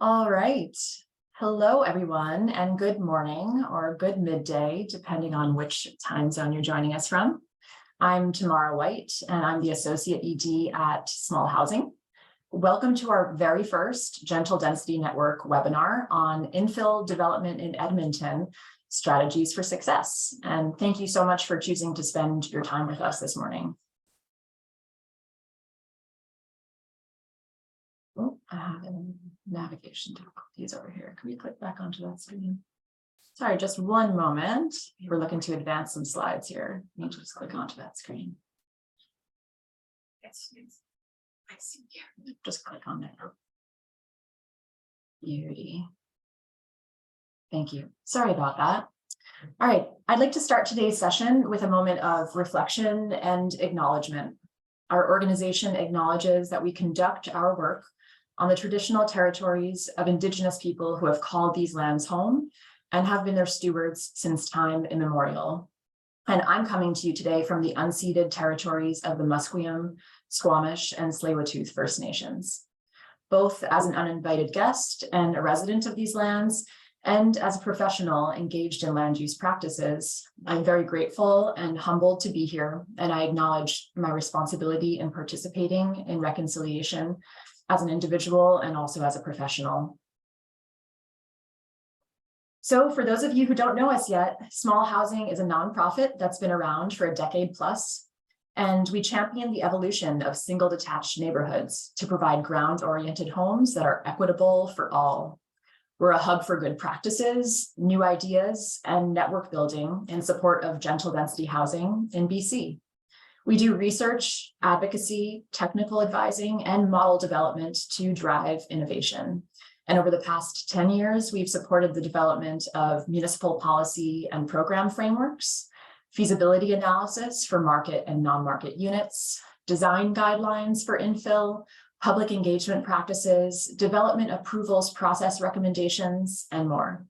All right. Hello, everyone, and good morning or good midday, depending on which time zone you're joining us from. I'm Tamara White, and I'm the Associate ED at Small Housing. Welcome to our very first Gentle Density Network webinar on Infill Development in Edmonton, Strategies for Success. And thank you so much for choosing to spend your time with us this morning. Oh, I have navigation difficulties over here. Can we click back onto that screen? Sorry, just one moment. We're looking to advance some slides here. Let me just click onto that screen. Yes, I see here. Just click on that. Beauty. Thank you. Sorry about that. All right, I'd like to start today's session with a moment of reflection and acknowledgement. Our organization acknowledges that we conduct our work on the traditional territories of Indigenous people who have called these lands home and have been their stewards since time immemorial. And I'm coming to you today from the unceded territories of the Musqueam, Squamish, and Tsleil-Waututh First Nations. Both as an uninvited guest and a resident of these lands, and as a professional engaged in land use practices, I'm very grateful and humbled to be here, and I acknowledge my responsibility in participating in reconciliation as an individual and also as a professional. So for those of you who don't know us yet, Small Housing is a nonprofit that's been around for a decade plus, and we champion the evolution of single detached neighborhoods to provide ground-oriented homes that are equitable for all. We're a hub for good practices, new ideas, and network building in support of gentle density housing in BC. We do research, advocacy, technical advising, and model development to drive innovation. And over the past 10 years, we've supported the development of municipal policy and program frameworks, feasibility analysis for market and non-market units, design guidelines for infill, public engagement practices, development approvals process recommendations, and more.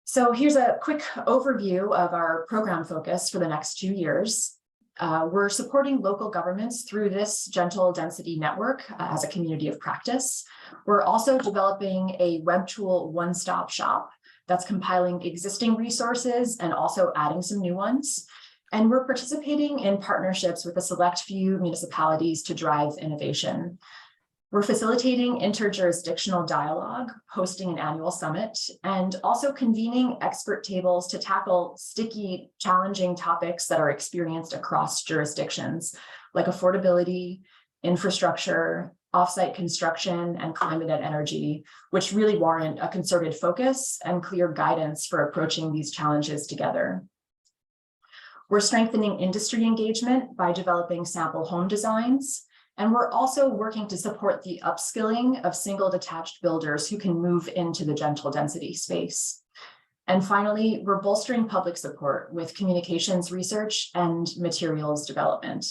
So here's a quick overview of our program focus for the next 2 years. We're supporting local governments through this gentle density network as a community of practice. We're also developing a web tool one-stop shop that's compiling existing resources and also adding some new ones. And we're participating in partnerships with a select few municipalities to drive innovation. We're facilitating interjurisdictional dialogue, hosting an annual summit, and also convening expert tables to tackle sticky, challenging topics that are experienced across jurisdictions, like affordability, infrastructure, offsite construction, and climate and energy, which really warrant a concerted focus and clear guidance for approaching these challenges together. We're strengthening industry engagement by developing sample home designs, and we're also working to support the upskilling of single detached builders who can move into the gentle density space. And finally, we're bolstering public support with communications research and materials development.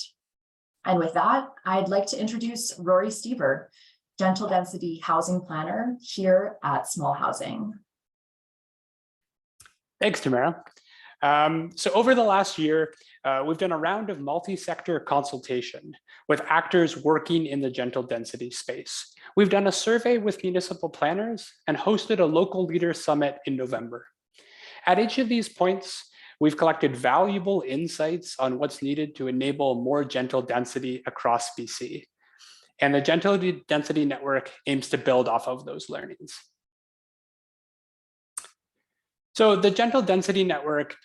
And with that, I'd like to introduce Rory Stever, Gentle Density Housing Planner here at Small Housing. Thanks, Tamara. So over the last year, we've done a round of multi-sector consultation with actors working in the gentle density space. We've done a survey with municipal planners and hosted a local leader summit in November. At each of these points, we've collected valuable insights on what's needed to enable more gentle density across BC. And the Gentle Density Network aims to build off of those learnings. So the Gentle Density Network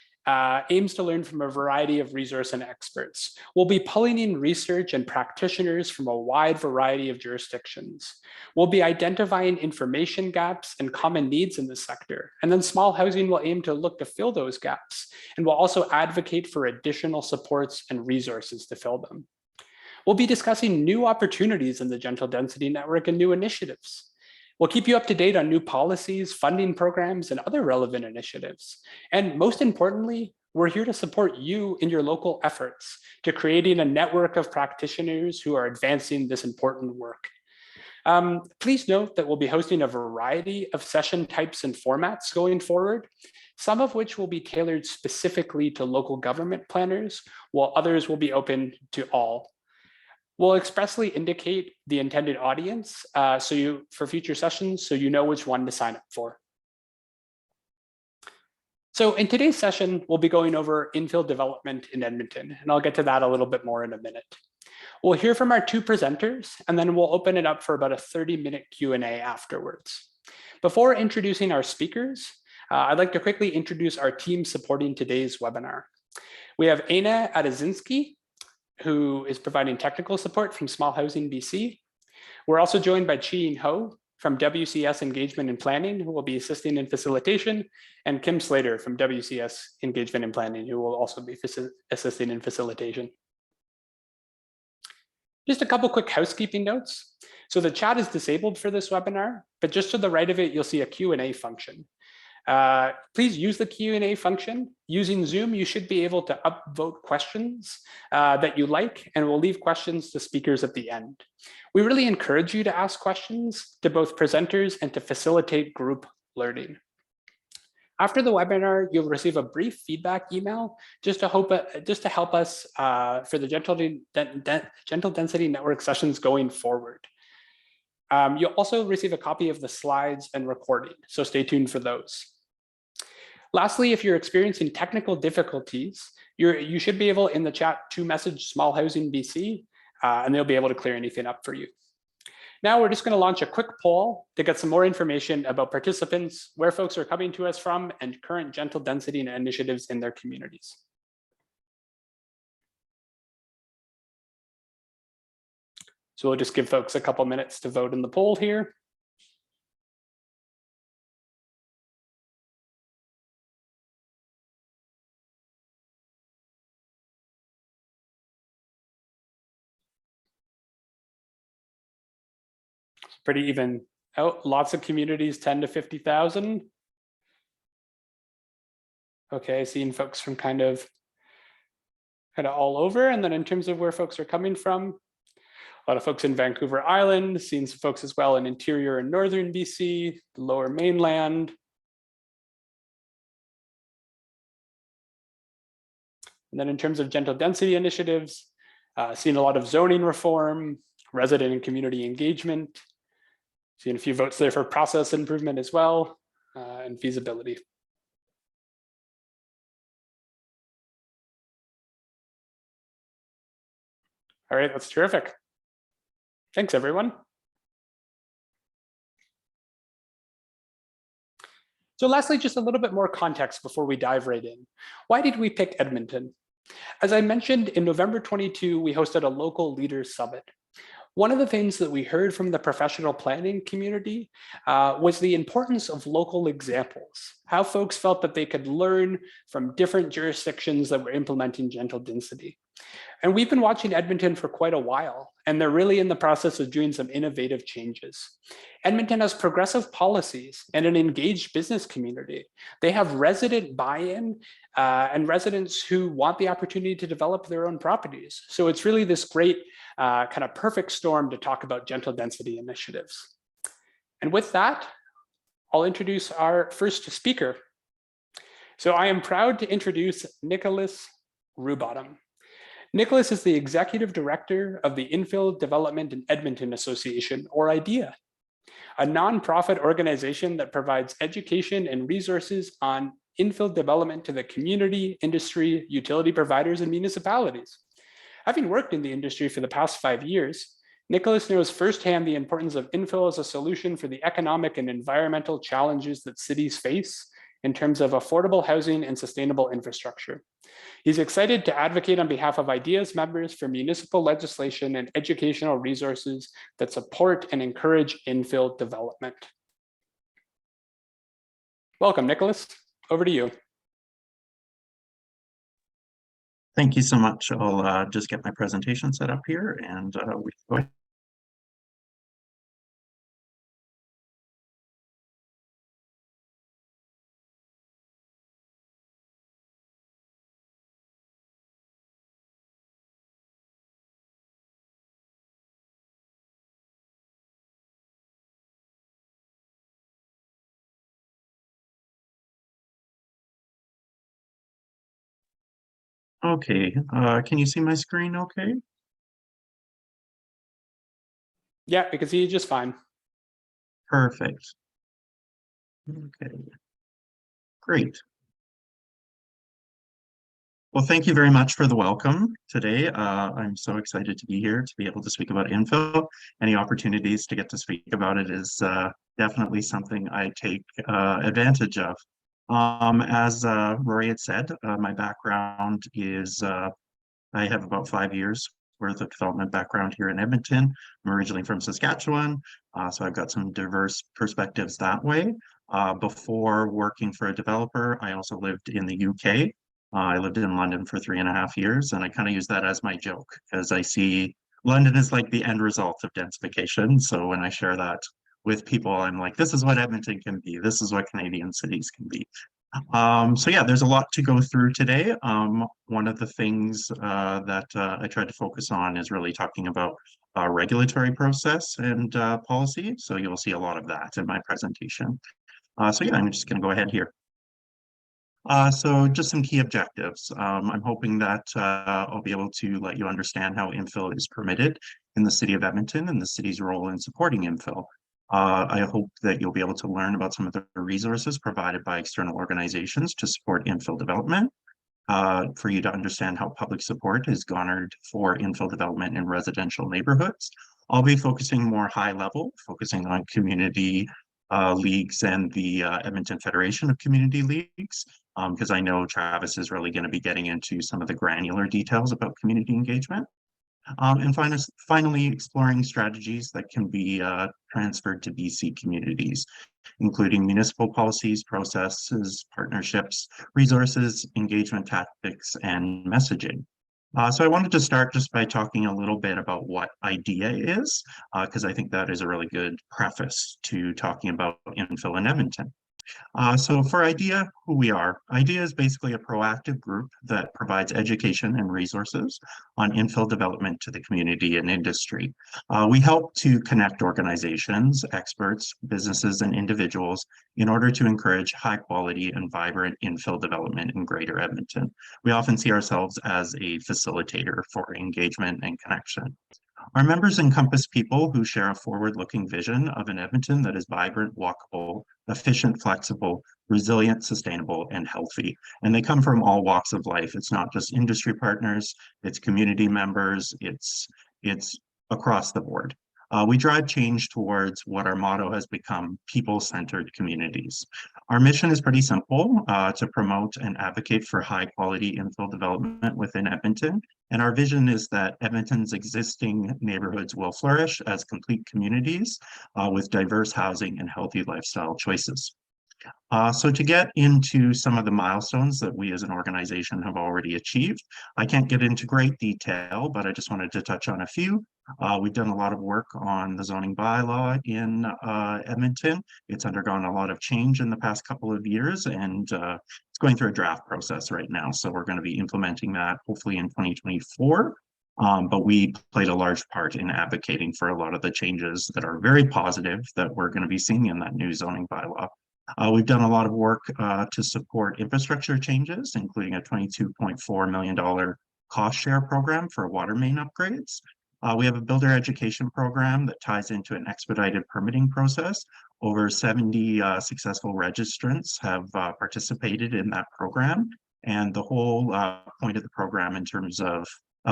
aims to learn from a variety of resource and experts. We'll be pulling in research and practitioners from a wide variety of jurisdictions. We'll be identifying information gaps and common needs in the sector. And then Small Housing will aim to look to fill those gaps. And we'll also advocate for additional supports and resources to fill them. We'll be discussing new opportunities in the Gentle Density Network and new initiatives. We'll keep you up to date on new policies, funding programs, and other relevant initiatives. And most importantly, we're here to support you in your local efforts to creating a network of practitioners who are advancing this important work. Please note that we'll be hosting a variety of session types and formats going forward, some of which will be tailored specifically to local government planners, while others will be open to all. We'll expressly indicate the intended audience for future sessions so you know which one to sign up for. So in today's session, we'll be going over infill development in Edmonton, and I'll get to that a little bit more in a minute. We'll hear from our two presenters, and then we'll open it up for about a 30-minute Q&A afterwards. Before introducing our speakers, I'd like to quickly introduce our team supporting today's webinar. We have Aina Adazinski, who is providing technical support from Small Housing BC. We're also joined by Chi Ho from WCS Engagement and Planning, who will be assisting in facilitation, and Kim Slater from WCS Engagement and Planning, who will also be assisting in facilitation. Just a couple quick housekeeping notes. So the chat is disabled for this webinar, but just to the right of it, you'll see a Q&A function. Please use the Q&A function. Using Zoom, you should be able to upvote questions that you like, and we'll leave questions to speakers at the end. We really encourage you to ask questions to both presenters and to facilitate group learning. After the webinar, you'll receive a brief feedback email just to help us for the gentle density network sessions going forward. You'll also receive a copy of the slides and recording, so stay tuned for those. Lastly, if you're experiencing technical difficulties, you should be able in the chat to message Small Housing BC, and they'll be able to clear anything up for you. Now we're just going to launch a quick poll to get some more information about participants, where folks are coming to us from, and current gentle density initiatives in their communities. So we'll just give folks a couple minutes to vote in the poll here. It's pretty even out. Lots of communities, 10 to 50,000. Okay, seeing folks from kind of all over. And then in terms of where folks are coming from, a lot of folks in Vancouver Island, seeing some folks as well in interior and northern BC, the lower mainland. And then in terms of gentle density initiatives, seeing a lot of zoning reform, resident and community engagement, seeing a few votes there for process improvement as well, and feasibility. All right, that's terrific. Thanks, everyone. So lastly, just a little bit more context before we dive right in. Why did we pick Edmonton? As I mentioned, in November 22, we hosted a local leaders summit. One of the things that we heard from the professional planning community was the importance of local examples, how folks felt that they could learn from different jurisdictions that were implementing gentle density. And we've been watching Edmonton for quite a while, and they're really in the process of doing some innovative changes. Edmonton has progressive policies and an engaged business community. They have resident buy-in and residents who want the opportunity to develop their own properties. So it's really this great kind of perfect storm to talk about gentle density initiatives. And with that, I'll introduce our first speaker. So I am proud to introduce Nicholas Rheubottom. Nicholas is the executive director of the Infill Development in Edmonton Association, or IDEA, a nonprofit organization that provides education and resources on infill development to the community, industry, utility providers, and municipalities. Having worked in the industry for the past 5 years, Nicholas knows firsthand the importance of infill as a solution for the economic and environmental challenges that cities face in terms of affordable housing and sustainable infrastructure. He's excited to advocate on behalf of IDEA's members for municipal legislation and educational resources that support and encourage infill development. Welcome, Nicholas. Over to you. Thank you so much. I'll just get my presentation set up here and we can go ahead. Okay, can you see my screen okay? Yeah, we can see you just fine. Perfect. Okay, great. Well, thank you very much for the welcome today. I'm so excited to be here to be able to speak about Infill. Any opportunities to get to speak about it is definitely something I take advantage of. As Rory had said, my background is I have about 5 years worth of development background here in Edmonton. I'm originally from Saskatchewan, so I've got some diverse perspectives that way. Before working for a developer, I also lived in the UK. I lived in London for 3.5 years, and I kind of use that as my joke because I see London is like the end result of densification. So when I share that with people, I'm like, this is what Edmonton can be. This is what Canadian cities can be. So yeah, there's a lot to go through today. One of the things that I tried to focus on is really talking about regulatory process and policy. So you'll see a lot of that in my presentation. So yeah, I'm just going to go ahead here. So just some key objectives. I'm hoping that I'll be able to let you understand how infill is permitted in the City of Edmonton and the city's role in supporting infill. I hope that you'll be able to learn about some of the resources provided by external organizations to support infill development, for you to understand how public support is garnered for infill development in residential neighborhoods. I'll be focusing more high level, focusing on community leagues and the Edmonton Federation of Community Leagues, because I know Travis is really going to be getting into some of the granular details about community engagement. And finally, exploring strategies that can be transferred to BC communities, including municipal policies, processes, partnerships, resources, engagement tactics, and messaging. So I wanted to start just by talking a little bit about what IDEA is, because I think that is a really good preface to talking about infill in Edmonton. So for IDEA, who we are, IDEA is basically a proactive group that provides education and resources on infill development to the community and industry. We help to connect organizations, experts, businesses, and individuals in order to encourage high quality and vibrant infill development in Greater Edmonton. We often see ourselves as a facilitator for engagement and connection. Our members encompass people who share a forward-looking vision of an Edmonton that is vibrant, walkable, efficient, flexible, resilient, sustainable, and healthy. And they come from all walks of life. It's not just industry partners, it's community members, it's across the board. We drive change towards what our motto has become, people-centered communities. Our mission is pretty simple, to promote and advocate for high-quality infill development within Edmonton. And our vision is that Edmonton's existing neighborhoods will flourish as complete communities with diverse housing and healthy lifestyle choices. So to get into some of the milestones that we as an organization have already achieved, I can't get into great detail, but I just wanted to touch on a few. We've done a lot of work on the zoning bylaw in Edmonton. It's undergone a lot of change in the past couple of years, and it's going through a draft process right now. So we're going to be implementing that hopefully in 2024. But we played a large part in advocating for a lot of the changes that are very positive that we're going to be seeing in that new zoning bylaw. We've done a lot of work to support infrastructure changes, including a $22.4 million cost share program for water main upgrades. We have a builder education program that ties into an expedited permitting process. Over 70 successful registrants have participated in that program. And the whole point of the program in terms of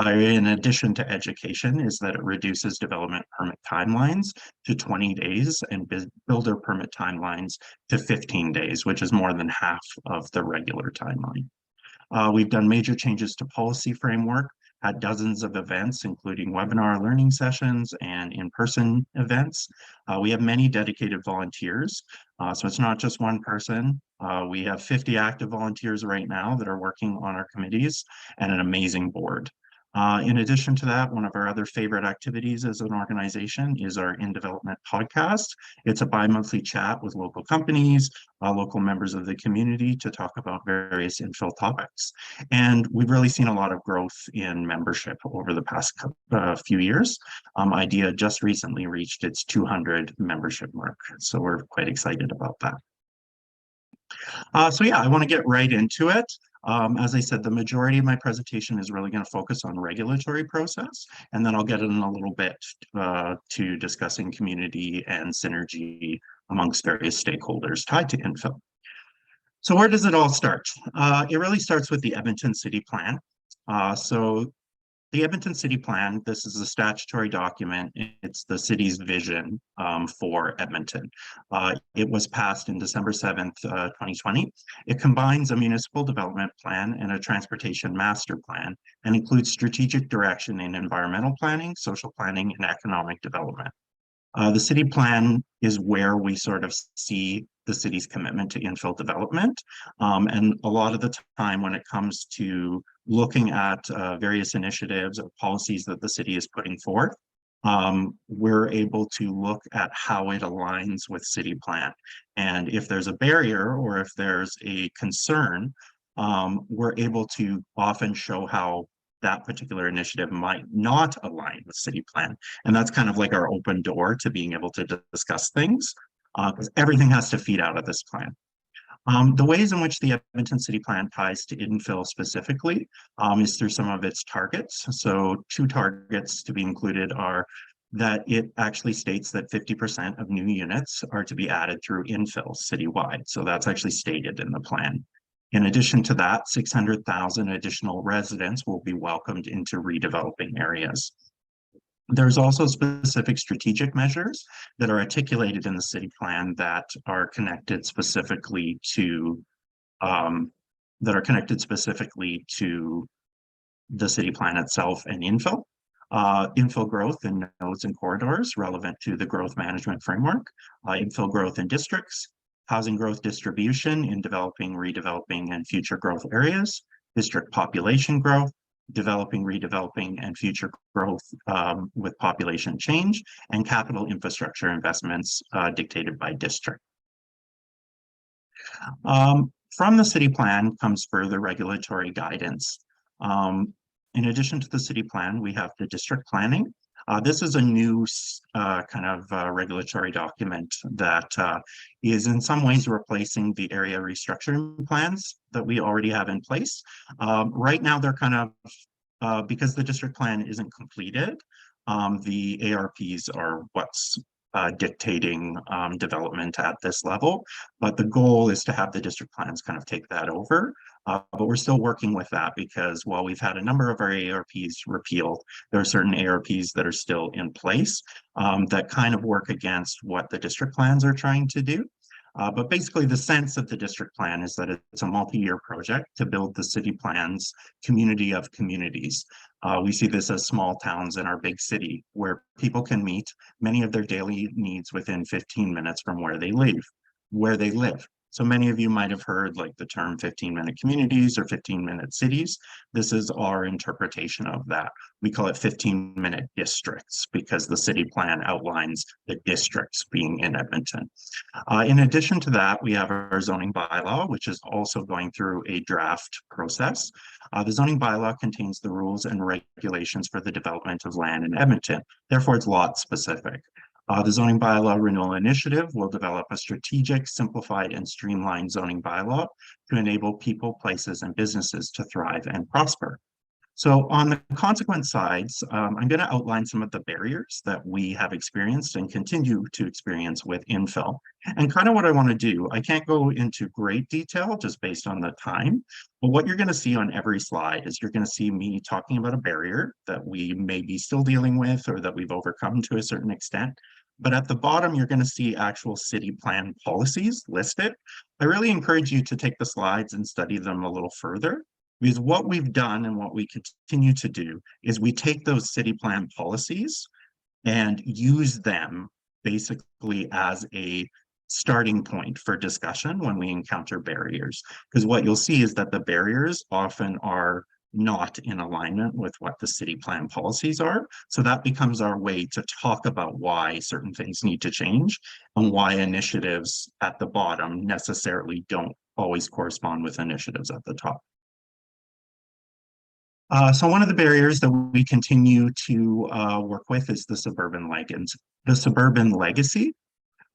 in addition to education, is that it reduces development permit timelines to 20 days and builder permit timelines to 15 days, which is more than half of the regular timeline. We've done major changes to policy framework, had dozens of events, including webinar learning sessions and in-person events. We have many dedicated volunteers, so it's not just one person. We have 50 active volunteers right now that are working on our committees and an amazing board. In addition to that, one of our other favorite activities as an organization is our In Development podcast. It's a bi-monthly chat with local companies, local members of the community to talk about various infill topics. And we've really seen a lot of growth in membership over the past few years. IDEA just recently reached its 200 membership mark, so we're quite excited about that. So yeah, I want to get right into it. As I said, the majority of my presentation is really going to focus on regulatory process, and then I'll get in a little bit to discussing community and synergy amongst various stakeholders tied to infill. So where does it all start? It really starts with the Edmonton City Plan. So the Edmonton City Plan, this is a statutory document. It's the city's vision for Edmonton. It was passed in December 7th, 2020. It combines a municipal development plan and a transportation master plan and includes strategic direction in environmental planning, social planning, and economic development. The city plan is where we sort of see the city's commitment to infill development. And a lot of the time when it comes to looking at various initiatives or policies that the city is putting forth, we're able to look at how it aligns with city plan. And if there's a barrier or if there's a concern, we're able to often show how that particular initiative might not align with city plan. And that's kind of like our open door to being able to discuss things, because everything has to feed out of this plan. The ways in which the Edmonton City Plan ties to infill specifically is through some of its targets. So 2 targets to be included are that it actually states that 50% of new units are to be added through infill citywide. So that's actually stated in the plan. In addition to that, 600,000 additional residents will be welcomed into redeveloping areas. There's also specific strategic measures that are articulated in the city plan that are connected specifically to the city plan itself and infill. Infill growth in nodes and corridors relevant to the growth management framework, infill growth in districts, housing growth distribution in developing, redeveloping, and future growth areas, district population growth, developing, redeveloping, and future growth with population change, and capital infrastructure investments dictated by district. From the city plan comes further regulatory guidance. In addition to the city plan, we have the district planning. This is a new kind of regulatory document that is in some ways replacing the area restructuring plans that we already have in place. Right now, they're kind of, because the district plan isn't completed, the ARPs are what's dictating development at this level, but the goal is to have the district plans kind of take that over. But we're still working with that because while we've had a number of our ARPs repealed, there are certain ARPs that are still in place that kind of work against what the district plans are trying to do. But basically the sense of the district plan is that it's a multi-year project to build the city plan's community of communities. We see this as small towns in our big city where people can meet many of their daily needs within 15 minutes from where they live. So many of you might have heard like the term 15-minute communities or 15-minute cities. This is our interpretation of that. We call it 15-minute districts because the city plan outlines the districts being in Edmonton. In addition to that, we have our zoning bylaw, which is also going through a draft process. The zoning bylaw contains the rules and regulations for the development of land in Edmonton. Therefore, it's lot specific. The zoning bylaw renewal initiative will develop a strategic, simplified, and streamlined zoning bylaw to enable people, places, and businesses to thrive and prosper. So on the consequence sides, I'm going to outline some of the barriers that we have experienced and continue to experience with infill. And kind of what I want to do, I can't go into great detail just based on the time, but what you're going to see on every slide is you're going to see me talking about a barrier that we may be still dealing with or that we've overcome to a certain extent. But at the bottom, you're going to see actual city plan policies listed. I really encourage you to take the slides and study them a little further, because what we've done and what we continue to do is we take those city plan policies and use them basically as a starting point for discussion when we encounter barriers. Because what you'll see is that the barriers often are not in alignment with what the city plan policies are. So that becomes our way to talk about why certain things need to change and why initiatives at the bottom necessarily don't always correspond with initiatives at the top. So one of the barriers that we continue to work with is the suburban legacy.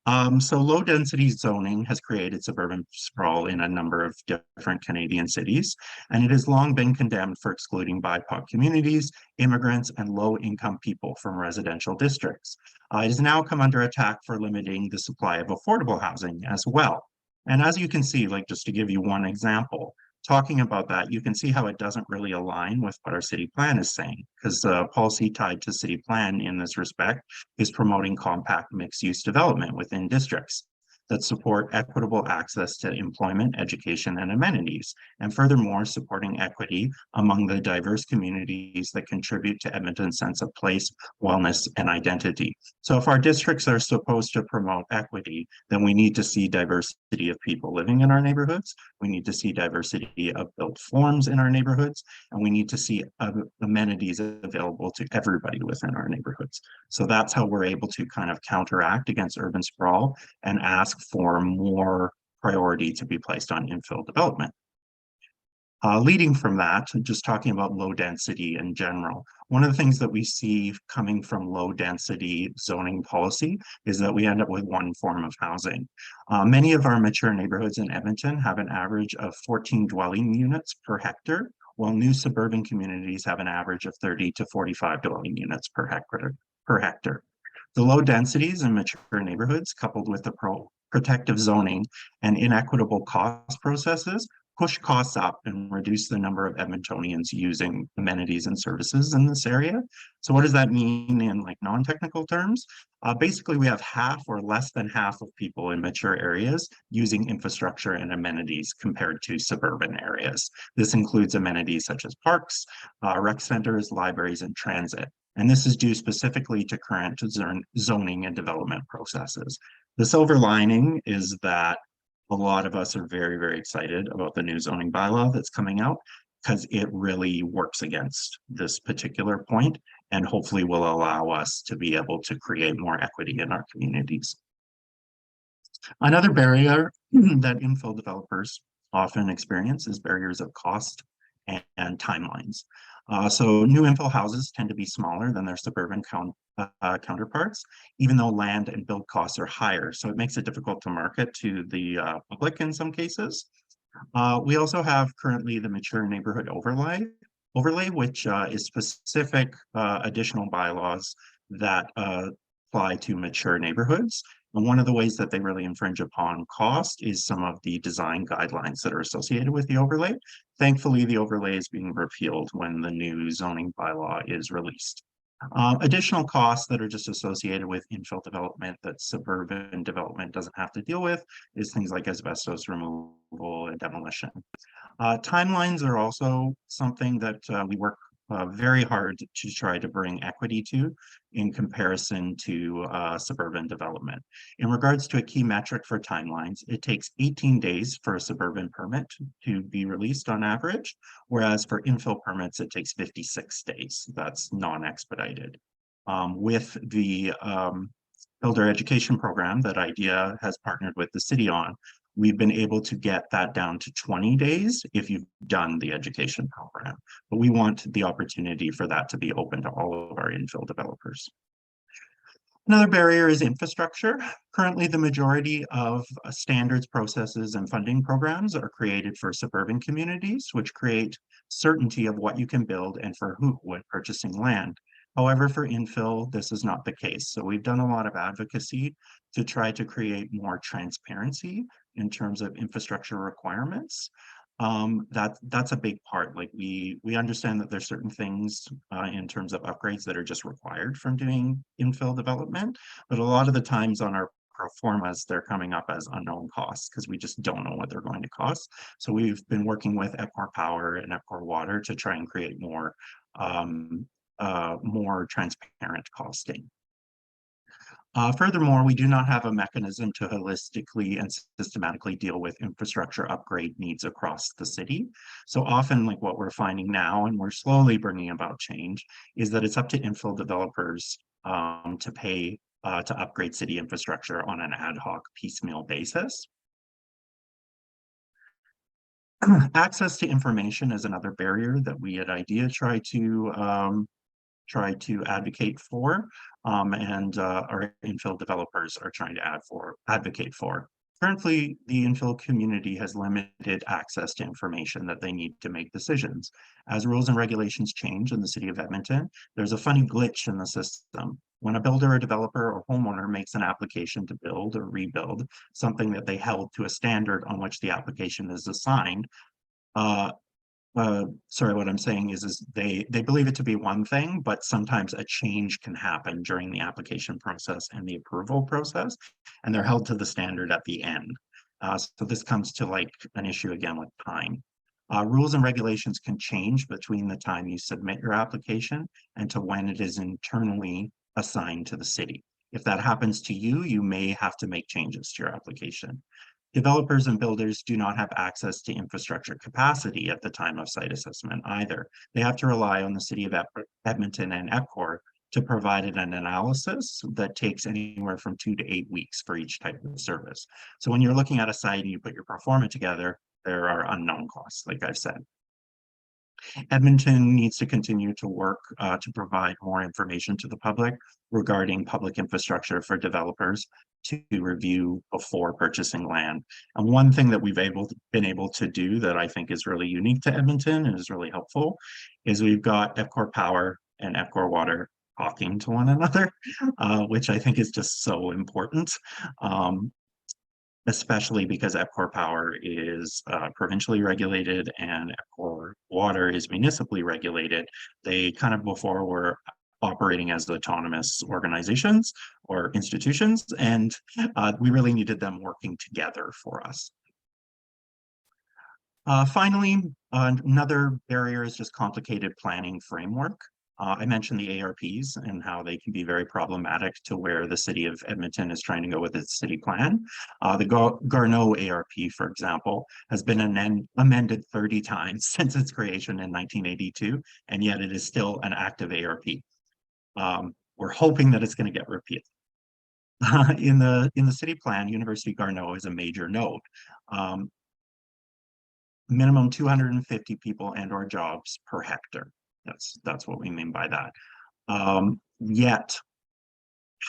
So low density zoning has created suburban sprawl in a number of different Canadian cities, and it has long been condemned for excluding BIPOC communities, immigrants, and low income people from residential districts. It has now come under attack for limiting the supply of affordable housing as well. And as you can see, like just to give you one example, talking about that, you can see how it doesn't really align with what our city plan is saying, because the policy tied to city plan in this respect is promoting compact mixed-use development within districts that support equitable access to employment, education, and amenities, and furthermore, supporting equity among the diverse communities that contribute to Edmonton's sense of place, wellness, and identity. So if our districts are supposed to promote equity, then we need to see diversity of people living in our neighborhoods, we need to see diversity of built forms in our neighborhoods, and we need to see amenities available to everybody within our neighborhoods. So that's how we're able to kind of counteract against urban sprawl and ask for more priority to be placed on infill development. Leading from that, just talking about low density in general, one of the things that we see coming from low density zoning policy is that we end up with one form of housing. Many of our mature neighborhoods in Edmonton have an average of 14 dwelling units per hectare, while new suburban communities have an average of 30 to 45 dwelling units per hectare. The low densities in mature neighborhoods, coupled with the protective zoning and inequitable cost processes, push costs up and reduce the number of Edmontonians using amenities and services in this area. So what does that mean in like non-technical terms? Basically, we have half or less than half of people in mature areas using infrastructure and amenities compared to suburban areas. This includes amenities such as parks, rec centers, libraries, and transit. And this is due specifically to current zoning and development processes. The silver lining is that a lot of us are very, very excited about the new zoning bylaw that's coming out because it really works against this particular point and hopefully will allow us to be able to create more equity in our communities. Another barrier that infill developers often experience is barriers of cost and timelines. So new infill houses tend to be smaller than their suburban counterparts, even though land and build costs are higher. So it makes it difficult to market to the public in some cases. We also have currently the mature neighborhood overlay, which is specific additional bylaws that apply to mature neighborhoods. And one of the ways that they really infringe upon cost is some of the design guidelines that are associated with the overlay. Thankfully, the overlay is being repealed when the new zoning bylaw is released. Additional costs that are just associated with infill development that suburban development doesn't have to deal with is things like asbestos removal and demolition. Timelines are also something that we work very hard to try to bring equity to in comparison to suburban development. In regards to a key metric for timelines, it takes 18 days for a suburban permit to be released on average, whereas for infill permits, it takes 56 days. That's non-expedited. With the builder education program that IDEA has partnered with the city on, we've been able to get that down to 20 days if you've done the education program. But we want the opportunity for that to be open to all of our infill developers. Another barrier is infrastructure. Currently, the majority of standards, processes, and funding programs are created for suburban communities, which create certainty of what you can build and for who when purchasing land. However, for infill, this is not the case. So we've done a lot of advocacy to try to create more transparency in terms of infrastructure requirements. That's a big part. Like we understand that there's certain things in terms of upgrades that are just required from doing infill development, but a lot of the times on our pro formas, they're coming up as unknown costs because we just don't know what they're going to cost. So we've been working with Epcor Power and Epcor Water to try and create more transparent costing. Furthermore, we do not have a mechanism to holistically and systematically deal with infrastructure upgrade needs across the city. So often, like what we're finding now, and we're slowly bringing about change, is that it's up to infill developers to pay to upgrade city infrastructure on an ad hoc piecemeal basis. Access to information is another barrier that we at IDEA try to advocate for. and our infill developers are trying to advocate for. Currently, the infill community has limited access to information that they need to make decisions. As rules and regulations change in the city of Edmonton, there's a funny glitch in the system. When a builder or developer or homeowner makes an application to build or rebuild something that they held to a standard on which the application is assigned, sorry, what I'm saying is they believe it to be one thing, but sometimes a change can happen during the application process and the approval process, and they're held to the standard at the end. So this comes to like an issue again with time. Rules and regulations can change between the time you submit your application and to when it is internally assigned to the city. If that happens to you, you may have to make changes to your application. Developers and builders do not have access to infrastructure capacity at the time of site assessment either. They have to rely on the City of Edmonton and EPCOR to provide an analysis that takes anywhere from 2 to 8 weeks for each type of service. So when you're looking at a site and you put your pro forma together, there are unknown costs, like I've said. Edmonton needs to continue to work to provide more information to the public regarding public infrastructure for developers to review before purchasing land. And one thing that we've been able to do that I think is really unique to Edmonton and is really helpful is we've got EPCOR Power and EPCOR Water talking to one another, which I think is just so important. Especially because EPCOR Power is provincially regulated and EPCOR Water is municipally regulated. They kind of before were operating as autonomous organizations or institutions, and we really needed them working together for us. Finally, another barrier is just complicated planning framework. I mentioned the ARPs and how they can be very problematic to where the city of Edmonton is trying to go with its city plan. The Garnered ARP, for example, has been amended 30 times since its creation in 1982, and yet it is still an active ARP. We're hoping that it's going to get repealed. In the city plan, University Garnered is a major node. Minimum 250 people and or jobs per hectare. That's what we mean by that. Yet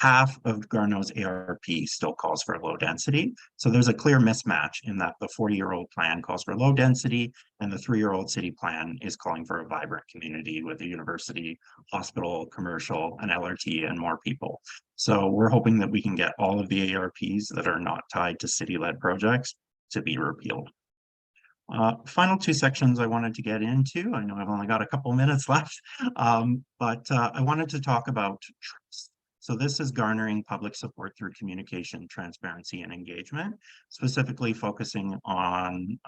half of Garnered's ARP still calls for low density. So there's a clear mismatch in that the 40-year-old plan calls for low density and the 3-year-old city plan is calling for a vibrant community with a university, hospital, commercial, an LRT, and more people. So we're hoping that we can get all of the ARPs that are not tied to city-led projects to be repealed. Final two sections I wanted to get into. I know I've only got a couple minutes left, but I wanted to talk about trust. So this is garnering public support through communication, transparency, and engagement, specifically focusing on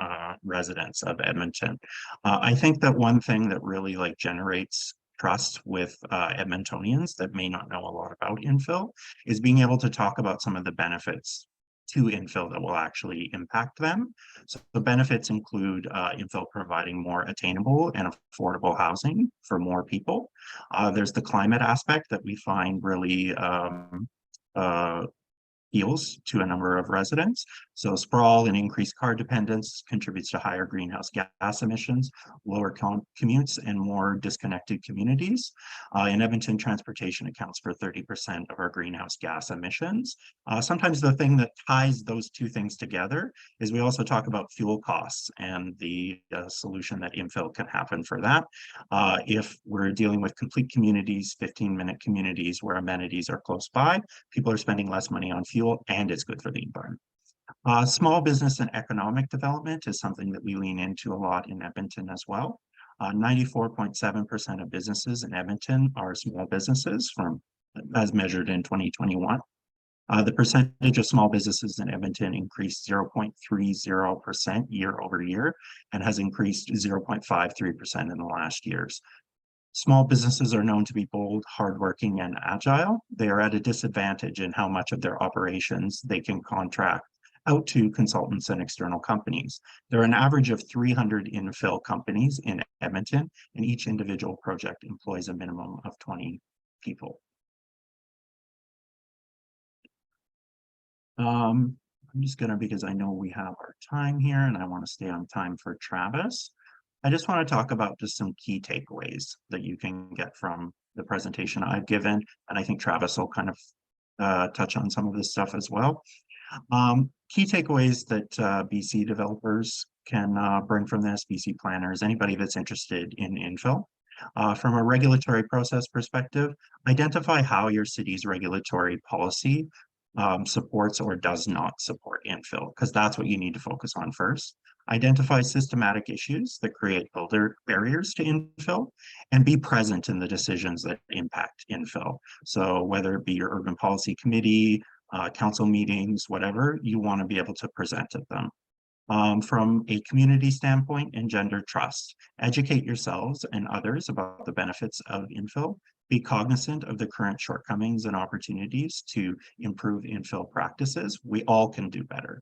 residents of Edmonton. I think that one thing that really generates trust with Edmontonians that may not know a lot about infill is being able to talk about some of the benefits to infill that will actually impact them. So the benefits include infill providing more attainable and affordable housing for more people. There's the climate aspect that we find really appeals to a number of residents. So sprawl and increased car dependence contributes to higher greenhouse gas emissions, lower commutes, and more disconnected communities. In Edmonton, transportation accounts for 30% of our greenhouse gas emissions. Sometimes the thing that ties those two things together is we also talk about fuel costs and the solution that infill can happen for that. If we're dealing with complete communities, 15-minute communities where amenities are close by, people are spending less money on fuel and it's good for the environment. Small business and economic development is something that we lean into a lot in Edmonton as well. 94.7% of businesses in Edmonton are small businesses as measured in 2021. The percentage of small businesses in Edmonton increased 0.30% year over year and has increased 0.53% in the last years. Small businesses are known to be bold, hardworking, and agile. They are at a disadvantage in how much of their operations they can contract out to consultants and external companies. There are an average of 300 infill companies in Edmonton, and each individual project employs a minimum of 20 people. I'm just gonna, because I know we have our time here and I want to stay on time for Travis. I just want to talk about just some key takeaways that you can get from the presentation I've given, and I think Travis will kind of touch on some of this stuff as well. Key takeaways that BC developers can bring from this, BC planners, anybody that's interested in infill. From a regulatory process perspective, identify how your city's regulatory policy supports or does not support infill, because that's what you need to focus on first. Identify systematic issues that create barriers to infill, and be present in the decisions that impact infill. So whether it be your urban policy committee, council meetings, whatever, you want to be able to present at them. From a community standpoint, engender trust. Educate yourselves and others about the benefits of infill. Be cognizant of the current shortcomings and opportunities to improve infill practices. We all can do better.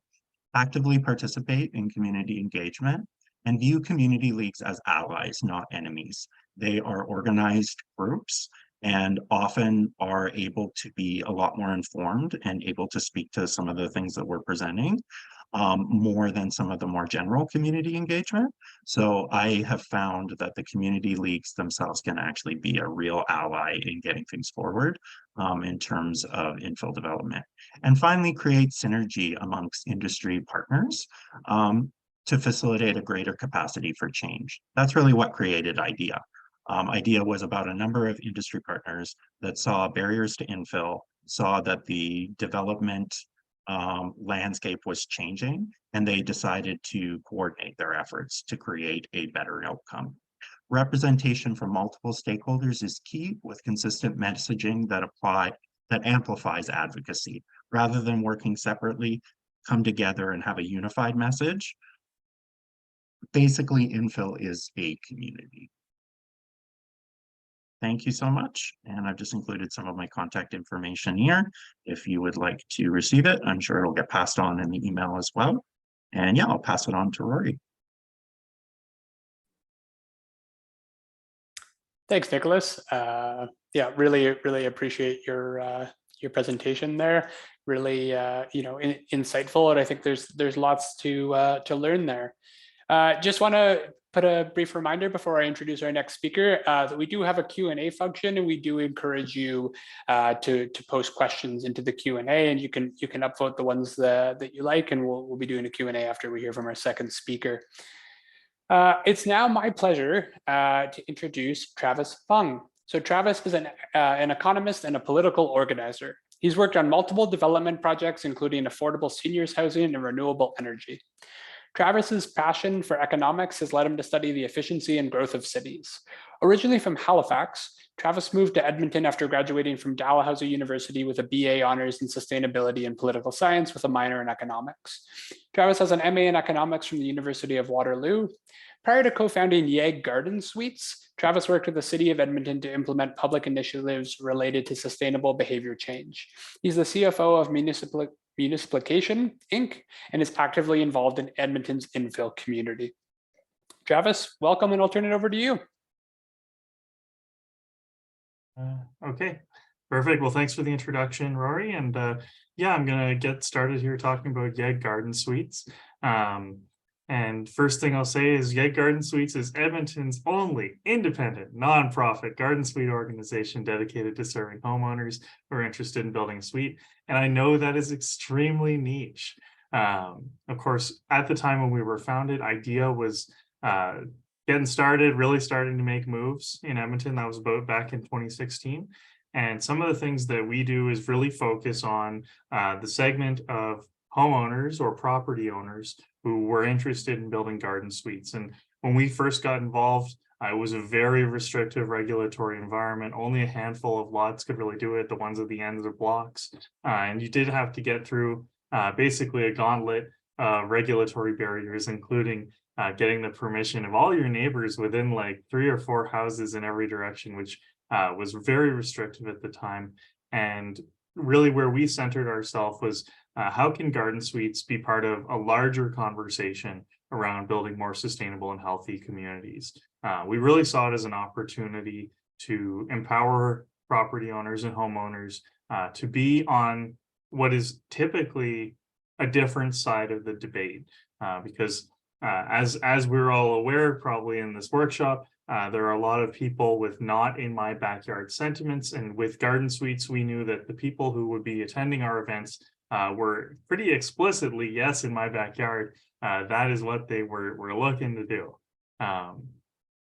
Actively participate in community engagement, and view community leagues as allies, not enemies. They are organized groups and often are able to be a lot more informed and able to speak to some of the things that we're presenting more than some of the more general community engagement. So I have found that the community leagues themselves can actually be a real ally in getting things forward in terms of infill development. And finally, create synergy amongst industry partners to facilitate a greater capacity for change. That's really what created IDEA. IDEA was about a number of industry partners that saw barriers to infill, saw that the development landscape was changing, and they decided to coordinate their efforts to create a better outcome. Representation from multiple stakeholders is key, with consistent messaging that amplifies advocacy. Rather than working separately, come together and have a unified message. Basically, infill is a community. Thank you so much. And I've just included some of my contact information here. If you would like to receive it, I'm sure it'll get passed on in the email as well. And yeah, I'll pass it on to Rory. Thanks, Nicholas. Yeah, really appreciate your presentation there. Really, insightful, and I think there's lots to learn there. Just want to put a brief reminder before I introduce our next speaker that we do have a Q&A function, and we do encourage you to post questions into the Q&A, and you can upvote the ones that you like, and we'll be doing a Q&A after we hear from our second speaker. It's now my pleasure to introduce Travis Fong. So Travis is an economist and a political organizer. He's worked on multiple development projects, including affordable seniors housing and renewable energy. Travis's passion for economics has led him to study the efficiency and growth of cities. Originally from Halifax, Travis moved to Edmonton after graduating from Dalhousie University with a BA honors in sustainability and political science with a minor in economics. Travis has an MA in economics from the University of Waterloo. Prior to co-founding YEGarden Suites, Travis worked with the City of Edmonton to implement public initiatives related to sustainable behavior change. He's the CFO of Municipalication, Inc., and is actively involved in Edmonton's infill community. Travis, welcome, and I'll turn it over to you. Okay, perfect. Well, thanks for the introduction, Rory. And yeah, I'm going to get started here talking about YEGarden Suites. And first thing I'll say is YEGarden Suites is Edmonton's only independent, nonprofit garden suite organization dedicated to serving homeowners who are interested in building a suite. And I know that is extremely niche. Of course, at the time when we were founded, IDEA was getting started, really starting to make moves in Edmonton. That was about back in 2016. And some of the things that we do is really focus on the segment of homeowners or property owners who were interested in building garden suites. And when we first got involved, it was a very restrictive regulatory environment. Only a handful of lots could really do it, the ones at the ends of blocks. And you did have to get through basically a gauntlet of regulatory barriers, including getting the permission of all your neighbors within like 3 or 4 houses in every direction, which was very restrictive at the time. And really where we centered ourselves was how can garden suites be part of a larger conversation around building more sustainable and healthy communities? We really saw it as an opportunity to empower property owners and homeowners to be on what is typically a different side of the debate, because as we're all aware, probably in this workshop, There are a lot of people with not in my backyard sentiments, and with Garden Suites, we knew that the people who would be attending our events were pretty explicitly, yes, in my backyard. That is what they were looking to do.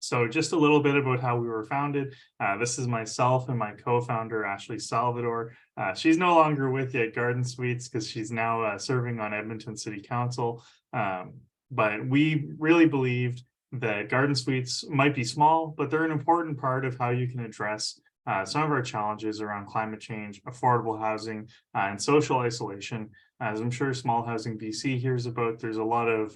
So just a little bit about how we were founded. This is myself and my co-founder, Ashley Salvador. She's no longer with YEGarden Suites because she's now serving on Edmonton City Council. But we really believed that garden suites might be small, but they're an important part of how you can address some of our challenges around climate change, affordable housing, and social isolation. As I'm sure Small Housing BC hears about, there's a lot of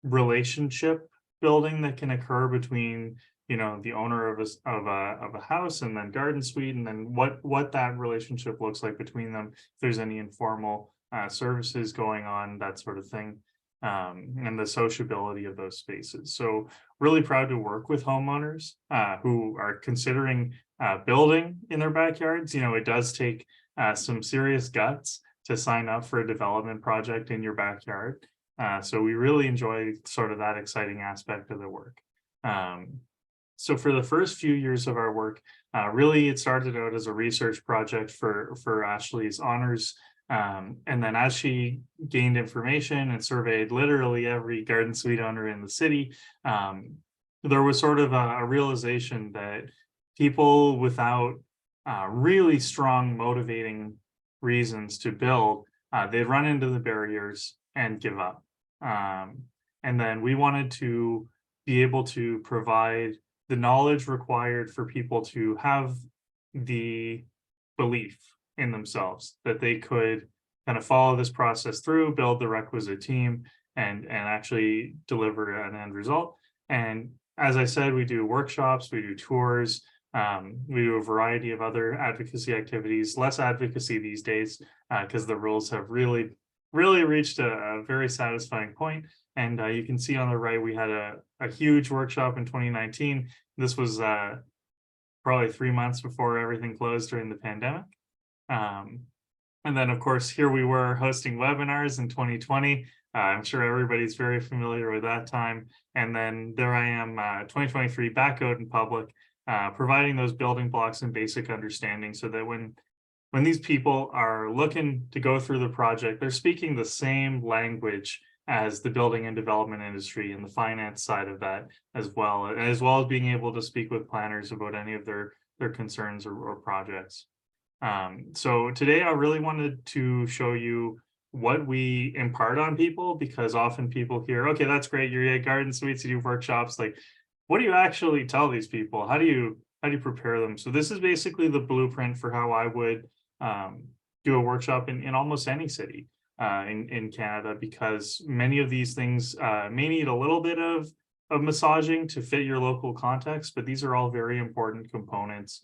relationship building that can occur between, you know, the owner of a house and then garden suite, and then what that relationship looks like between them, if there's any informal services going on, that sort of thing. And the sociability of those spaces. So really proud to work with homeowners who are considering building in their backyards. You know, it does take some serious guts to sign up for a development project in your backyard. So we really enjoy sort of that exciting aspect of the work. So for the first few years of our work, really it started out as a research project for Ashley's honors. And then as she gained information and surveyed literally every garden suite owner in the city, there was sort of a realization that people without really strong motivating reasons to build, they'd run into the barriers and give up. And then we wanted to be able to provide the knowledge required for people to have the belief in themselves that they could kind of follow this process through, build the requisite team, and actually deliver an end result. And as I said, we do workshops, we do tours, we do a variety of other advocacy activities, less advocacy these days because the rules have really reached a very satisfying point. And you can see on the right, we had a huge workshop in 2019. This was probably 3 months before everything closed during the pandemic. And then, of course, here we were hosting webinars in 2020. I'm sure everybody's very familiar with that time. And then there I am, 2023, back out in public, providing those building blocks and basic understanding so that when these people are looking to go through the project, they're speaking the same language as the building and development industry and the finance side of that as well as being able to speak with planners about any of their concerns or projects. So today I really wanted to show you what we impart on people, because often people hear, okay, that's great, you're at Garden Suites, you do workshops, like, what do you actually tell these people? How do you prepare them? So this is basically the blueprint for how I would do a workshop in almost any city in Canada, because many of these things may need a little bit of massaging to fit your local context, but these are all very important components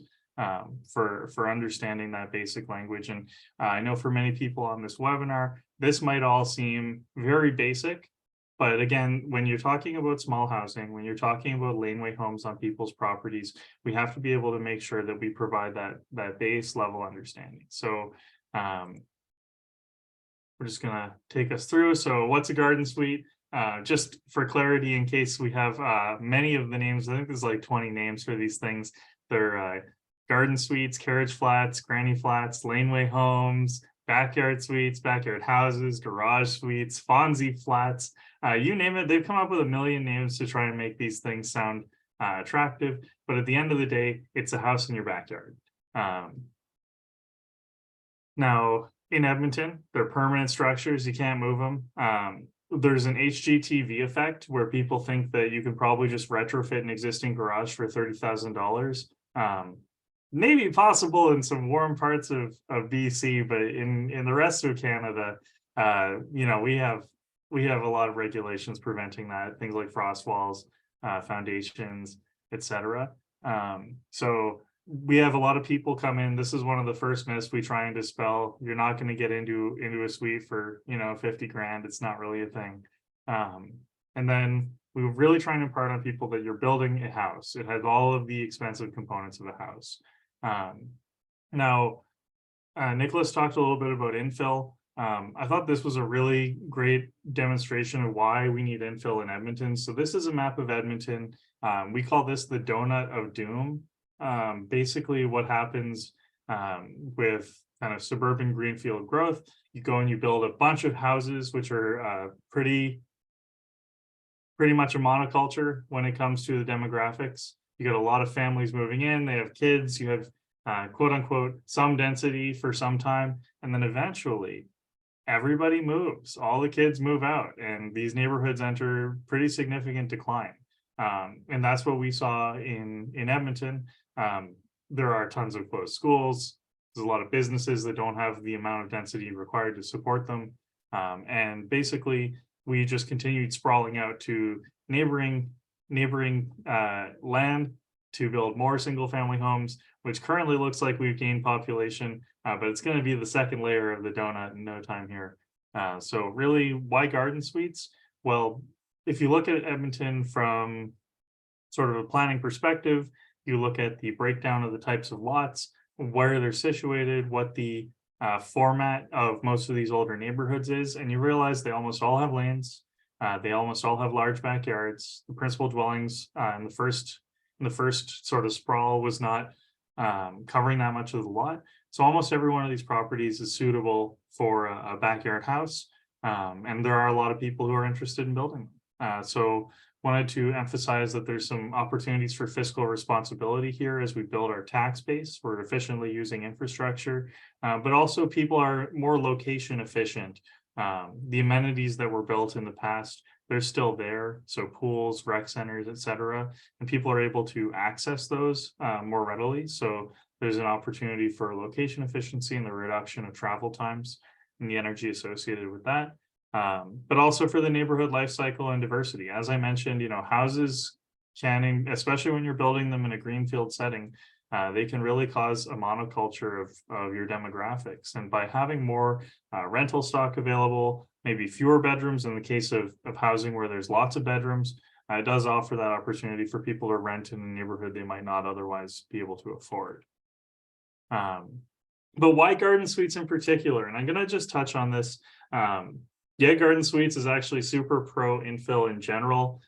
for understanding that basic language. And I know for many people on this webinar, this might all seem very basic, but again, when you're talking about small housing, when you're talking about laneway homes on people's properties, we have to be able to make sure that we provide that base level understanding. So we're just gonna take us through. So what's a garden suite? Just for clarity, in case we have many of the names, I think there's like 20 names for these things. They're garden suites, carriage flats, granny flats, laneway homes, backyard suites, backyard houses, garage suites, Fonzie flats, you name it. They've come up with a million names to try and make these things sound attractive. But at the end of the day, it's a house in your backyard. Now, in Edmonton, they're permanent structures. You can't move them. There's an HGTV effect where people think that you can probably just retrofit an existing garage for $30,000. Maybe possible in some warm parts of BC, but in the rest of Canada, you know, we have a lot of regulations preventing that, things like frost walls, foundations, etc. So we have a lot of people come in. This is one of the first myths we try and dispel. You're not going to get into a suite for, you know, 50 grand. It's not really a thing. And then we were really trying to impart on people that you're building a house. It has all of the expensive components of a house. Now, Nicholas talked a little bit about infill. I thought this was a really great demonstration of why we need infill in Edmonton. So this is a map of Edmonton. We call this the donut of doom. Basically what happens with kind of suburban greenfield growth, you go and you build a bunch of houses, which are pretty much a monoculture when it comes to the demographics. You got a lot of families moving in, they have kids, you have quote unquote some density for some time, and then eventually everybody moves, all the kids move out, and these neighborhoods enter pretty significant decline. And that's what we saw in Edmonton. There are tons of closed schools. There's a lot of businesses that don't have the amount of density required to support them. And basically, we just continued sprawling out to neighboring land to build more single family homes, which currently looks like we've gained population, but it's going to be the second layer of the donut in no time here. So really, why garden suites? Well, if you look at Edmonton from sort of a planning perspective, you look at the breakdown of the types of lots, where they're situated, what the format of most of these older neighborhoods is, and you realize they almost all have lanes. They almost all have large backyards. The principal dwellings in the first sort of sprawl was not covering that much of the lot. So almost every one of these properties is suitable for a backyard house. And there are a lot of people who are interested in building them. So wanted to emphasize that there's some opportunities for fiscal responsibility here as we build our tax base. We're efficiently using infrastructure, but also people are more location efficient. The amenities that were built in the past, they're still there. So pools, rec centers, etc. And people are able to access those more readily. So there's an opportunity for location efficiency and the reduction of travel times and the energy associated with that. But also for the neighborhood life cycle and diversity. As I mentioned, houses can, especially when you're building them in a greenfield setting, they can really cause a monoculture of your demographics. And by having more rental stock available, maybe fewer bedrooms in the case of housing where there's lots of bedrooms, it does offer that opportunity for people to rent in a neighborhood they might not otherwise be able to afford. But why garden suites in particular? And I'm going to just touch on this. YEGarden suites is actually super pro infill in general.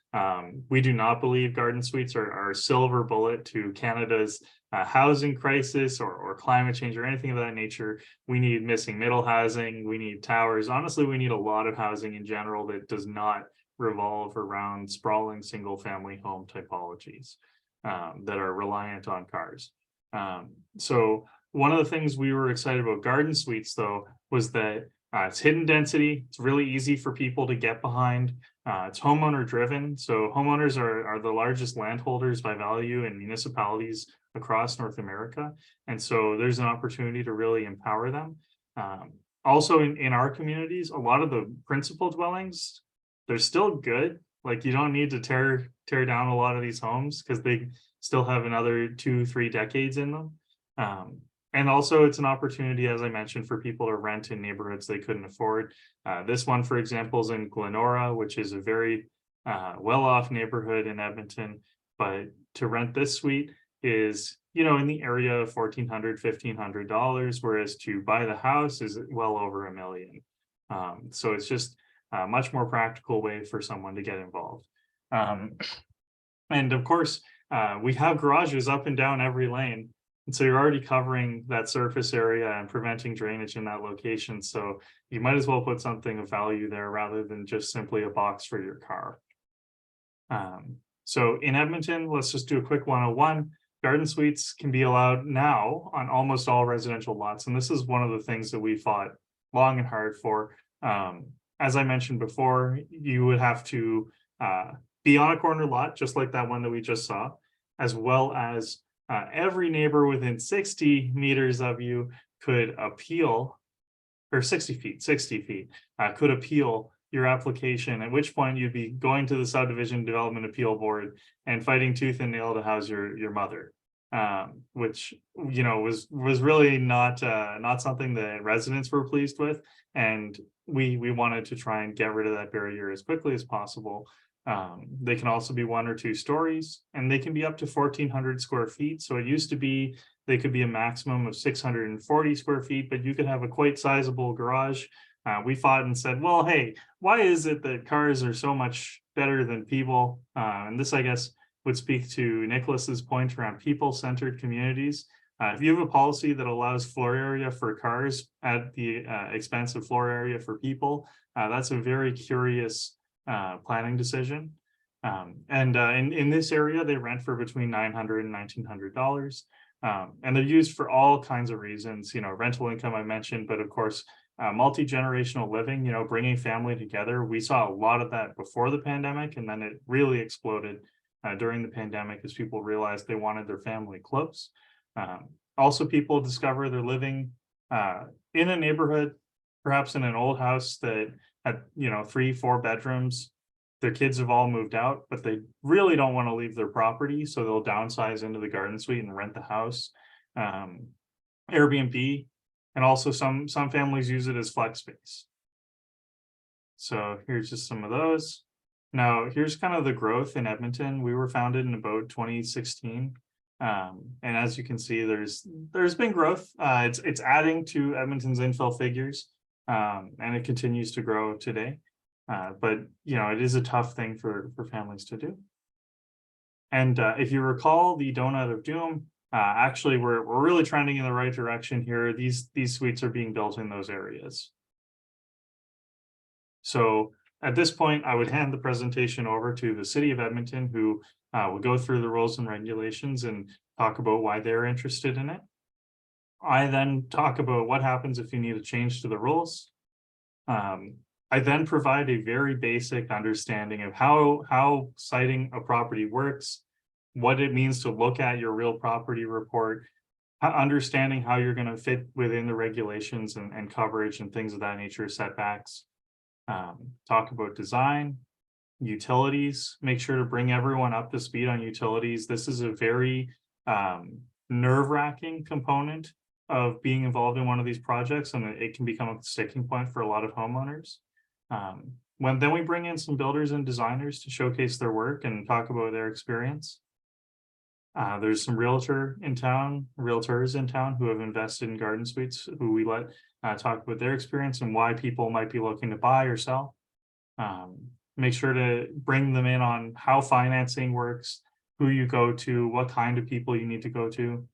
We do not believe garden suites are a silver bullet to Canada's housing crisis or climate change or anything of that nature. We need missing middle housing. We need towers. Honestly, we need a lot of housing in general that does not revolve around sprawling single family home typologies that are reliant on cars. So one of the things we were excited about garden suites, though, was that it's hidden density. It's really easy for people to get behind. It's homeowner driven. So homeowners are the largest landholders by value in municipalities across North America. And so there's an opportunity to really empower them. Also in our communities, a lot of the principal dwellings, they're still good. Like you don't need to tear down a lot of these homes because they still have another 2-3 decades in them. And also it's an opportunity, as I mentioned, for people to rent in neighborhoods they couldn't afford. This one, for example, is in Glenora, which is a very well-off neighborhood in Edmonton. But to rent this suite is, in the area of $1,400, $1,500, whereas to buy the house is well over $1 million. So it's just a much more practical way for someone to get involved. And of course, we have garages up and down every lane. And so you're already covering that surface area and preventing drainage in that location. So you might as well put something of value there rather than just simply a box for your car. So in Edmonton, let's just do a quick 101. Garden suites can be allowed now on almost all residential lots. And this is one of the things that we fought long and hard for. As I mentioned before, you would have to be on a corner lot, just like that one that we just saw, as well as every neighbor within 60 meters of you could appeal, or 60 feet, could appeal your application, at which point you'd be going to the Subdivision Development Appeal Board and fighting tooth and nail to house your mother, which was really not something that residents were pleased with, and we wanted to try and get rid of that barrier as quickly as possible. They can also be 1 or 2 stories, and they can be up to 1,400 square feet. So it used to be they could be a maximum of 640 square feet, but you could have a quite sizable garage we fought and said, well, hey, why is it that cars are so much better than people? And this, I guess, would speak to Nicholas's point around people-centered communities. If you have a policy that allows floor area for cars at the expense of floor area for people, that's a very curious planning decision. In this area, they rent for between $900 and $1,900. And they're used for all kinds of reasons, rental income I mentioned, but of course, multi-generational living, bringing family together. We saw a lot of that before the pandemic, and then it really exploded during the pandemic as people realized they wanted their family close. Also, people discover they're living in a neighborhood, perhaps in an old house that had 3-4 bedrooms. Their kids have all moved out, but they really don't want to leave their property, so they'll downsize into the garden suite and rent the house. Airbnb, and also some families use it as flex space. So here's just some of those. Now here's kind of the growth in Edmonton. We were founded in about 2016. And as you can see, there's been growth. It's adding to Edmonton's infill figures, and it continues to grow today. But it is a tough thing for families to do. And if you recall the donut of doom, actually we're really trending in the right direction here. These suites are being built in those areas. So at this point, I would hand the presentation over to the City of Edmonton, who will go through the rules and regulations and talk about why they're interested in it. I then talk about what happens if you need a change to the rules. I then provide a very basic understanding of how citing a property works, what it means to look at your real property report, understanding how you're going to fit within the regulations and coverage and things of that nature, setbacks. Talk about design, utilities, make sure to bring everyone up to speed on utilities. This is a very nerve-wracking component of being involved in one of these projects, and it can become a sticking point for a lot of homeowners. Then we bring in some builders and designers to showcase their work and talk about their experience. There's some realtors in town who have invested in garden suites, who we let talk about their experience and why people might be looking to buy or sell. Make sure to bring them in on how financing works, who you go to, what kind of people you need to go to.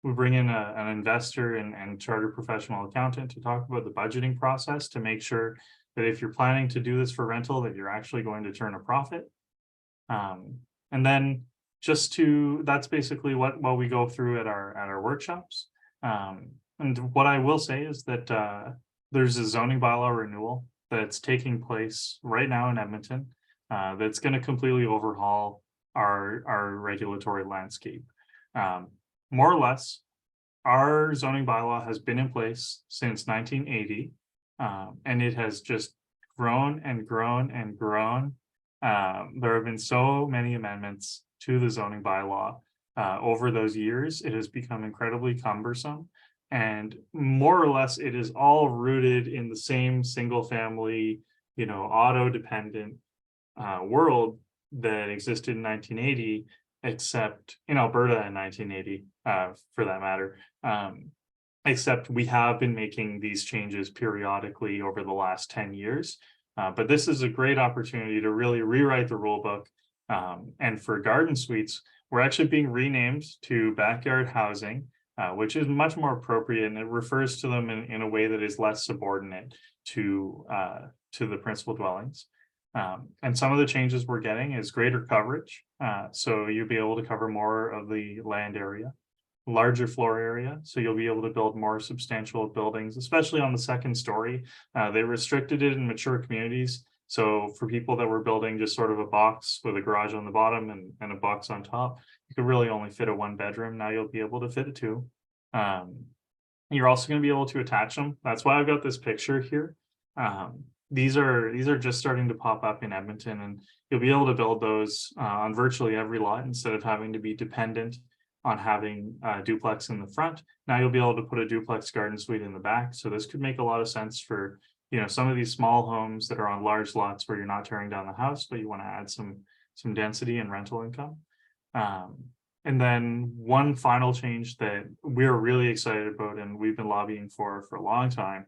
We bring in an investor and chartered professional accountant to talk about the budgeting process to make sure that if you're planning to do this for rental, that you're actually going to turn a profit. And then that's basically what we go through at our workshops. And what I will say is that there's a zoning bylaw renewal that's taking place right now in Edmonton that's going to completely overhaul our regulatory landscape. More or less, our zoning bylaw has been in place since 1980, and it has just grown and grown and grown. There have been so many amendments to the zoning bylaw over those years. It has become incredibly cumbersome, and more or less, it is all rooted in the same single-family, auto-dependent world that existed in 1980. Except in Alberta in 1980, for that matter, except we have been making these changes periodically over the last 10 years. But this is a great opportunity to really rewrite the rule book. And for garden suites, we're actually being renamed to backyard housing, which is much more appropriate, and it refers to them in a way that is less subordinate to the principal dwellings. And some of the changes we're getting is greater coverage. So you'll be able to cover more of the land area, larger floor area. So you'll be able to build more substantial buildings, especially on the second story. They restricted it in mature communities. So for people that were building just sort of a box with a garage on the bottom and a box on top, you could really only fit a 1-bedroom. Now you'll be able to fit a 2. You're also going to be able to attach them. That's why I've got this picture here. These are just starting to pop up in Edmonton, and you'll be able to build those on virtually every lot instead of having to be dependent on having a duplex in the front. Now you'll be able to put a duplex garden suite in the back. So this could make a lot of sense for some of these small homes that are on large lots where you're not tearing down the house, but you want to add some density and rental income. And then one final change that we're really excited about and we've been lobbying for a long time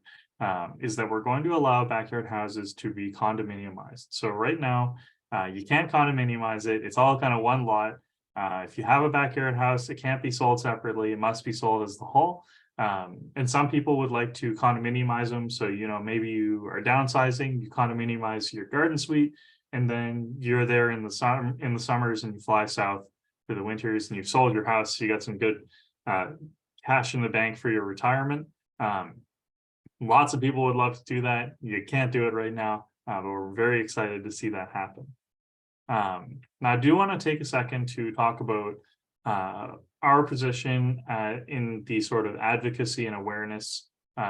is that we're going to allow backyard houses to be condominiumized. So right now, you can't condominiumize it. It's all kind of one lot. If you have a backyard house, it can't be sold separately. It must be sold as the whole. And some people would like to condominiumize them. So, you know, maybe you are downsizing, you condominiumize your garden suite, and then you're there in the summers and you fly south for the winters and you've sold your house. So you got some good cash in the bank for your retirement. Lots of people would love to do that. You can't do it right now, but we're very excited to see that happen. Now, I do want to take a second to talk about our position in the sort of advocacy and awareness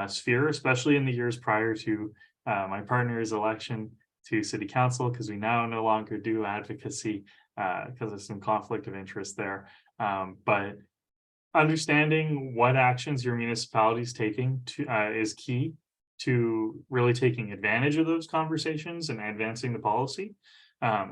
sphere, especially in the years prior to my partner's election to city council, because we now no longer do advocacy because of some conflict of interest there. But understanding what actions your municipality is taking is key to really taking advantage of those conversations and advancing the policy.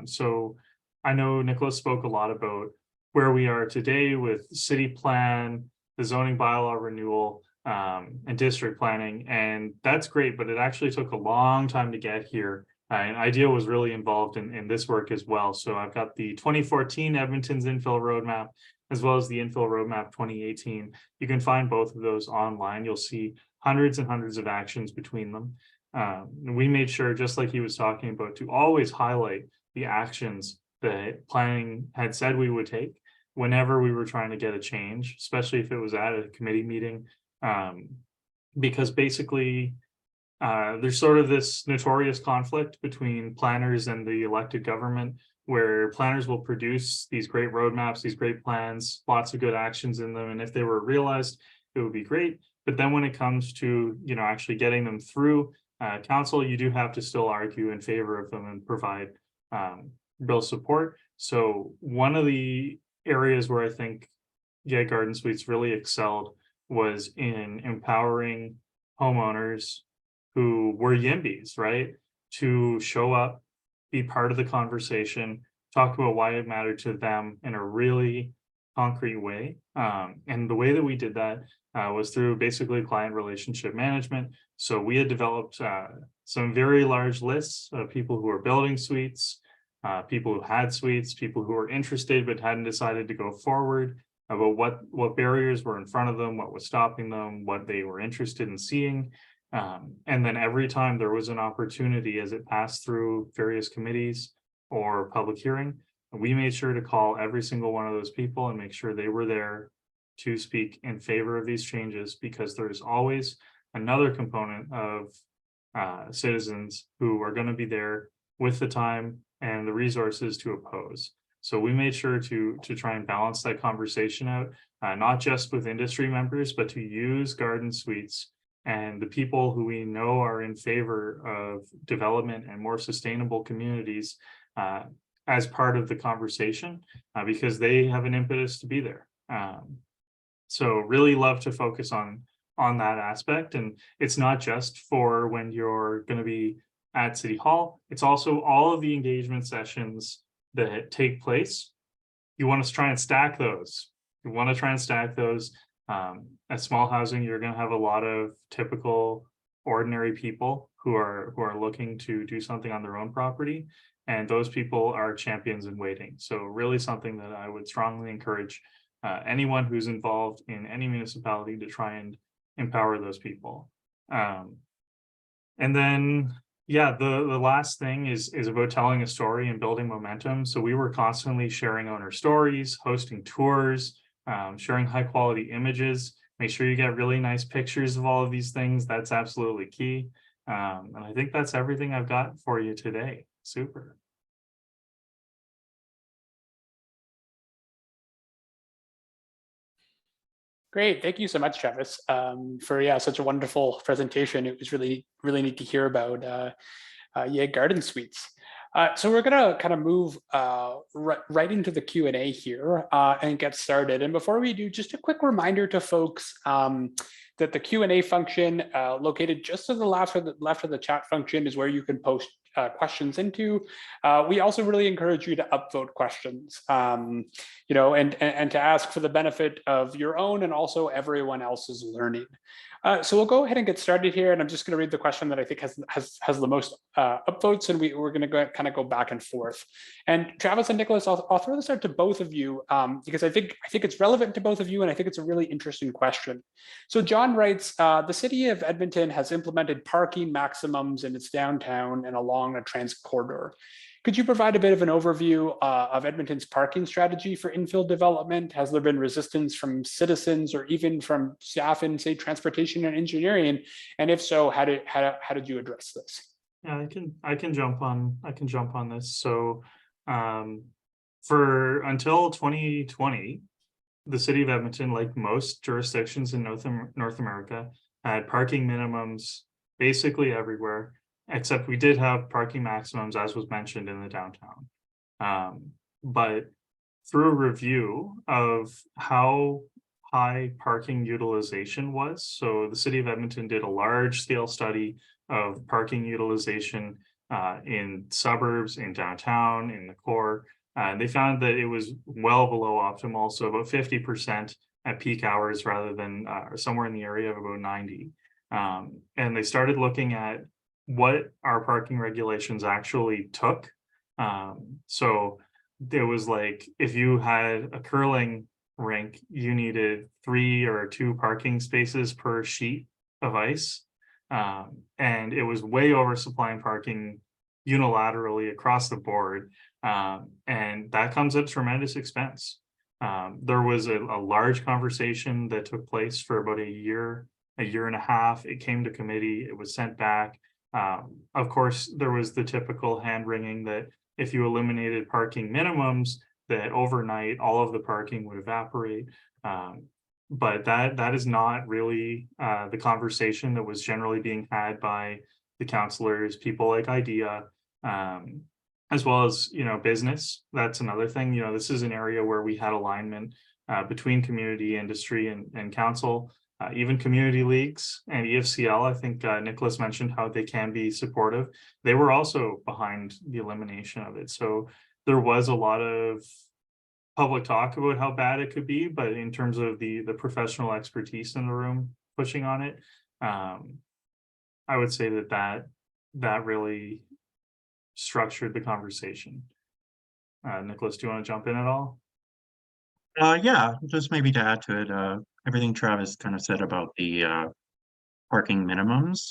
So I know Nicholas spoke a lot about where we are today with city plan, the zoning bylaw renewal, and district planning, and that's great, but it actually took a long time to get here. And IDEA was really involved in this work as well. So I've got the 2014 Edmonton's Infill Roadmap, as well as the Infill Roadmap 2018. You can find both of those online. You'll see hundreds and hundreds of actions between them. We made sure, just like he was talking about, to always highlight the actions that planning had said we would take whenever we were trying to get a change, especially if it was at a committee meeting, because basically there's sort of this notorious conflict between planners and the elected government, where planners will produce these great roadmaps, these great plans, lots of good actions in them, and if they were realized, it would be great. But then when it comes to, you know, actually getting them through council, you do have to still argue in favor of them and provide real support. So one of the areas where I think YEGarden Suites really excelled was in empowering homeowners who were YIMBYs, right, to show up, be part of the conversation, talk about why it mattered to them in a really concrete way. And the way that we did that was through basically client relationship management. So we had developed some very large lists of people who were building suites, people who had suites, people who were interested but hadn't decided to go forward, about what barriers were in front of them, what was stopping them, what they were interested in seeing. And then every time there was an opportunity as it passed through various committees or public hearing, we made sure to call every single one of those people and make sure they were there to speak in favor of these changes, because there's always another component of citizens who are going to be there with the time and the resources to oppose. So we made sure to try and balance that conversation out, not just with industry members, but to use garden suites and the people who we know are in favor of development and more sustainable communities as part of the conversation, because they have an impetus to be there. So really love to focus on that aspect. And it's not just for when you're going to be at City Hall, it's also all of the engagement sessions that take place. You want to try and stack those. At small housing, you're going to have a lot of typical ordinary people who are looking to do something on their own property, and those people are champions in waiting. So really something that I would strongly encourage anyone who's involved in any municipality to try and empower those people. And then, yeah, the last thing is about telling a story and building momentum. So we were constantly sharing owner stories, hosting tours, sharing high quality images. Make sure you get really nice pictures of all of these things. That's absolutely key. And I think that's everything I've got for you today. Super. Great, thank you so much, Travis, for such a wonderful presentation. It was really neat to hear about YEGarden Suites. So we're gonna kind of move right into the Q&A here and get started. And before we do, just a quick reminder to folks that the Q&A function located just to the left of the chat function is where you can post questions into. We also really encourage you to upvote questions, and to ask for the benefit of your own and also everyone else's learning. So we'll go ahead and get started here, and I'm just going to read the question that I think has the most upvotes, and we're going to kind of go back and forth. And Travis and Nicholas, I'll throw this out to both of you because I think it's relevant to both of you, and I think it's a really interesting question. So John writes, the City of Edmonton has implemented parking maximums in its downtown and along a transit corridor. Could you provide a bit of an overview of Edmonton's parking strategy for infill development? Has there been resistance from citizens or even from staff in, say, transportation and engineering? And if so, how did you address this? Yeah, I can jump on this. So for until 2020, the City of Edmonton, like most jurisdictions in North America, had parking minimums basically everywhere, except we did have parking maximums, as was mentioned, in the downtown. But through a review of how high parking utilization was, so the City of Edmonton did a large scale study of parking utilization in suburbs, in downtown, in the core. They found that it was well below optimal, so about 50% at peak hours rather than somewhere in the area of about 90. And they started looking at what our parking regulations actually took. So there was like, if you had a curling rink, you needed 3 or 2 parking spaces per sheet of ice. And it was way oversupplying parking unilaterally across the board. And that comes at tremendous expense. There was a large conversation that took place for about a year and a half. It came to committee, it was sent back. Of course, there was the typical hand-wringing that if you eliminated parking minimums, that overnight all of the parking would evaporate. But that is not really the conversation that was generally being had by the councillors, people like IDEA, as well as business. That's another thing. This is an area where we had alignment between community, industry, and council. Even community leagues and EFCL, I think Nicholas mentioned how they can be supportive. They were also behind the elimination of it. So there was a lot of public talk about how bad it could be, but in terms of the professional expertise in the room pushing on it, I would say that really structured the conversation. Nicholas, do you want to jump in at all? Yeah, just maybe to add to it, everything Travis kind of said about the parking minimums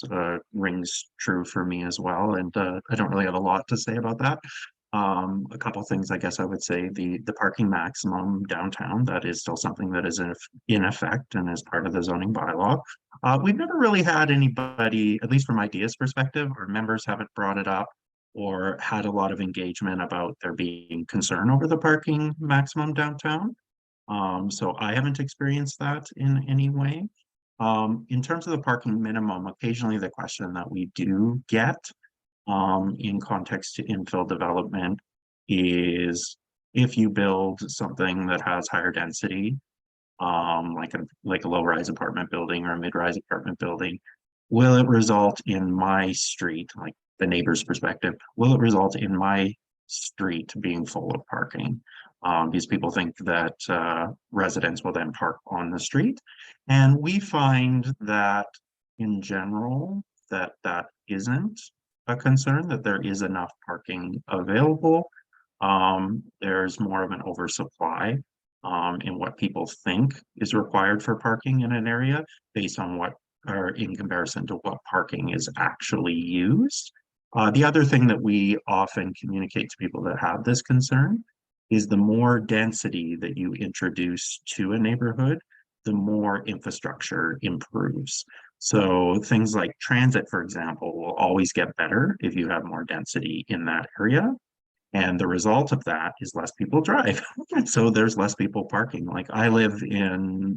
rings true for me as well, and I don't really have a lot to say about that. A couple things, I guess I would say the parking maximum downtown, that is still something that is in effect and is part of the zoning bylaw. We've never really had anybody, at least from IDEA's perspective, or members haven't brought it up or had a lot of engagement about there being concern over the parking maximum downtown. So I haven't experienced that in any way. In terms of the parking minimum, occasionally the question that we do get in context to infill development is if you build something that has higher density, like a low-rise apartment building or a mid-rise apartment building, will it result in my street, like the neighbor's perspective, will it result in my street being full of parking? These people think that residents will then park on the street. And we find that in general, that isn't a concern, that there is enough parking available. There's more of an oversupply in what people think is required for parking in an area based on what, or in comparison to what parking is actually used. The other thing that we often communicate to people that have this concern is the more density that you introduce to a neighborhood, the more infrastructure improves. So things like transit, for example, will always get better if you have more density in that area. And the result of that is less people drive. So there's less people parking. Like I live in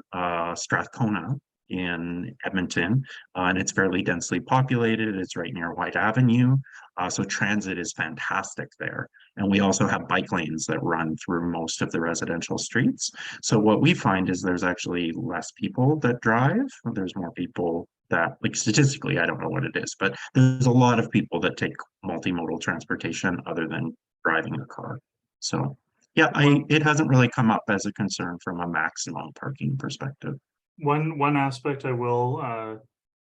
Strathcona in Edmonton, and it's fairly densely populated. It's right near White Avenue. So transit is fantastic there. And we also have bike lanes that run through most of the residential streets. So what we find is there's actually less people that drive. There's more people that, like statistically, I don't know what it is, but there's a lot of people that take multimodal transportation other than driving a car. So yeah, it hasn't really come up as a concern from a maximum parking perspective. One aspect I will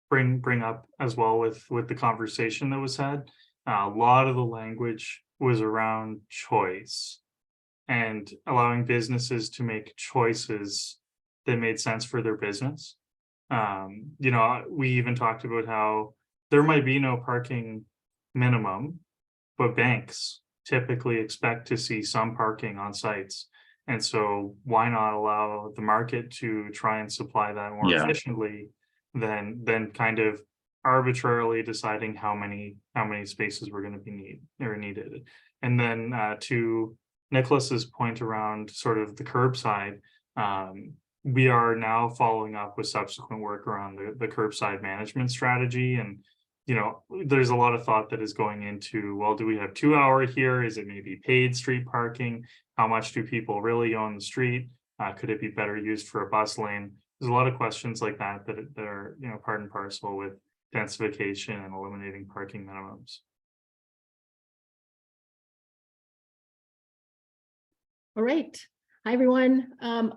bring up as well with the conversation that was had. A lot of the language was around choice and allowing businesses to make choices that made sense for their business. You know, we even talked about how there might be no parking minimum, but banks typically expect to see some parking on sites. And so why not allow the market to try and supply that more Yeah. efficiently than kind of arbitrarily deciding how many spaces were going to be needed. And then to Nicholas's point around sort of the curbside, we are now following up with subsequent work around the curbside management strategy. And, you know, there's a lot of thought that is going into, well, do we have 2 hour here? Is it maybe paid street parking? How much do people really own the street? Could it be better used for a bus lane? There's a lot of questions like that are, you know, part and parcel with densification and eliminating parking minimums. All right. Hi, everyone.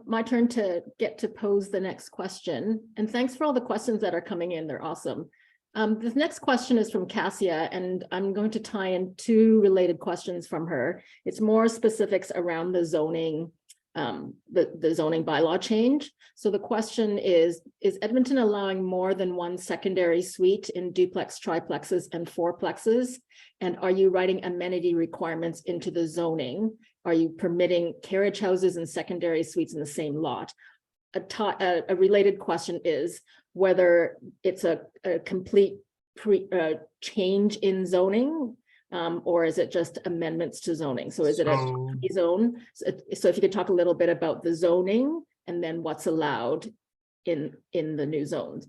My turn to get to pose the next question. And thanks for all the questions that are coming in. They're awesome. This next question is from Cassia, and I'm going to tie in 2 related questions from her. It's more specifics around the zoning, the zoning bylaw change. So the question is Edmonton allowing more than 1 secondary suite in duplex, triplexes, and fourplexes? And are you writing amenity requirements into the zoning? Are you permitting carriage houses and secondary suites in the same lot? A related question is whether it's a complete change in zoning, or is it just amendments to zoning? So is it a zone? So if you could talk a little bit about the zoning and then what's allowed in the new zones.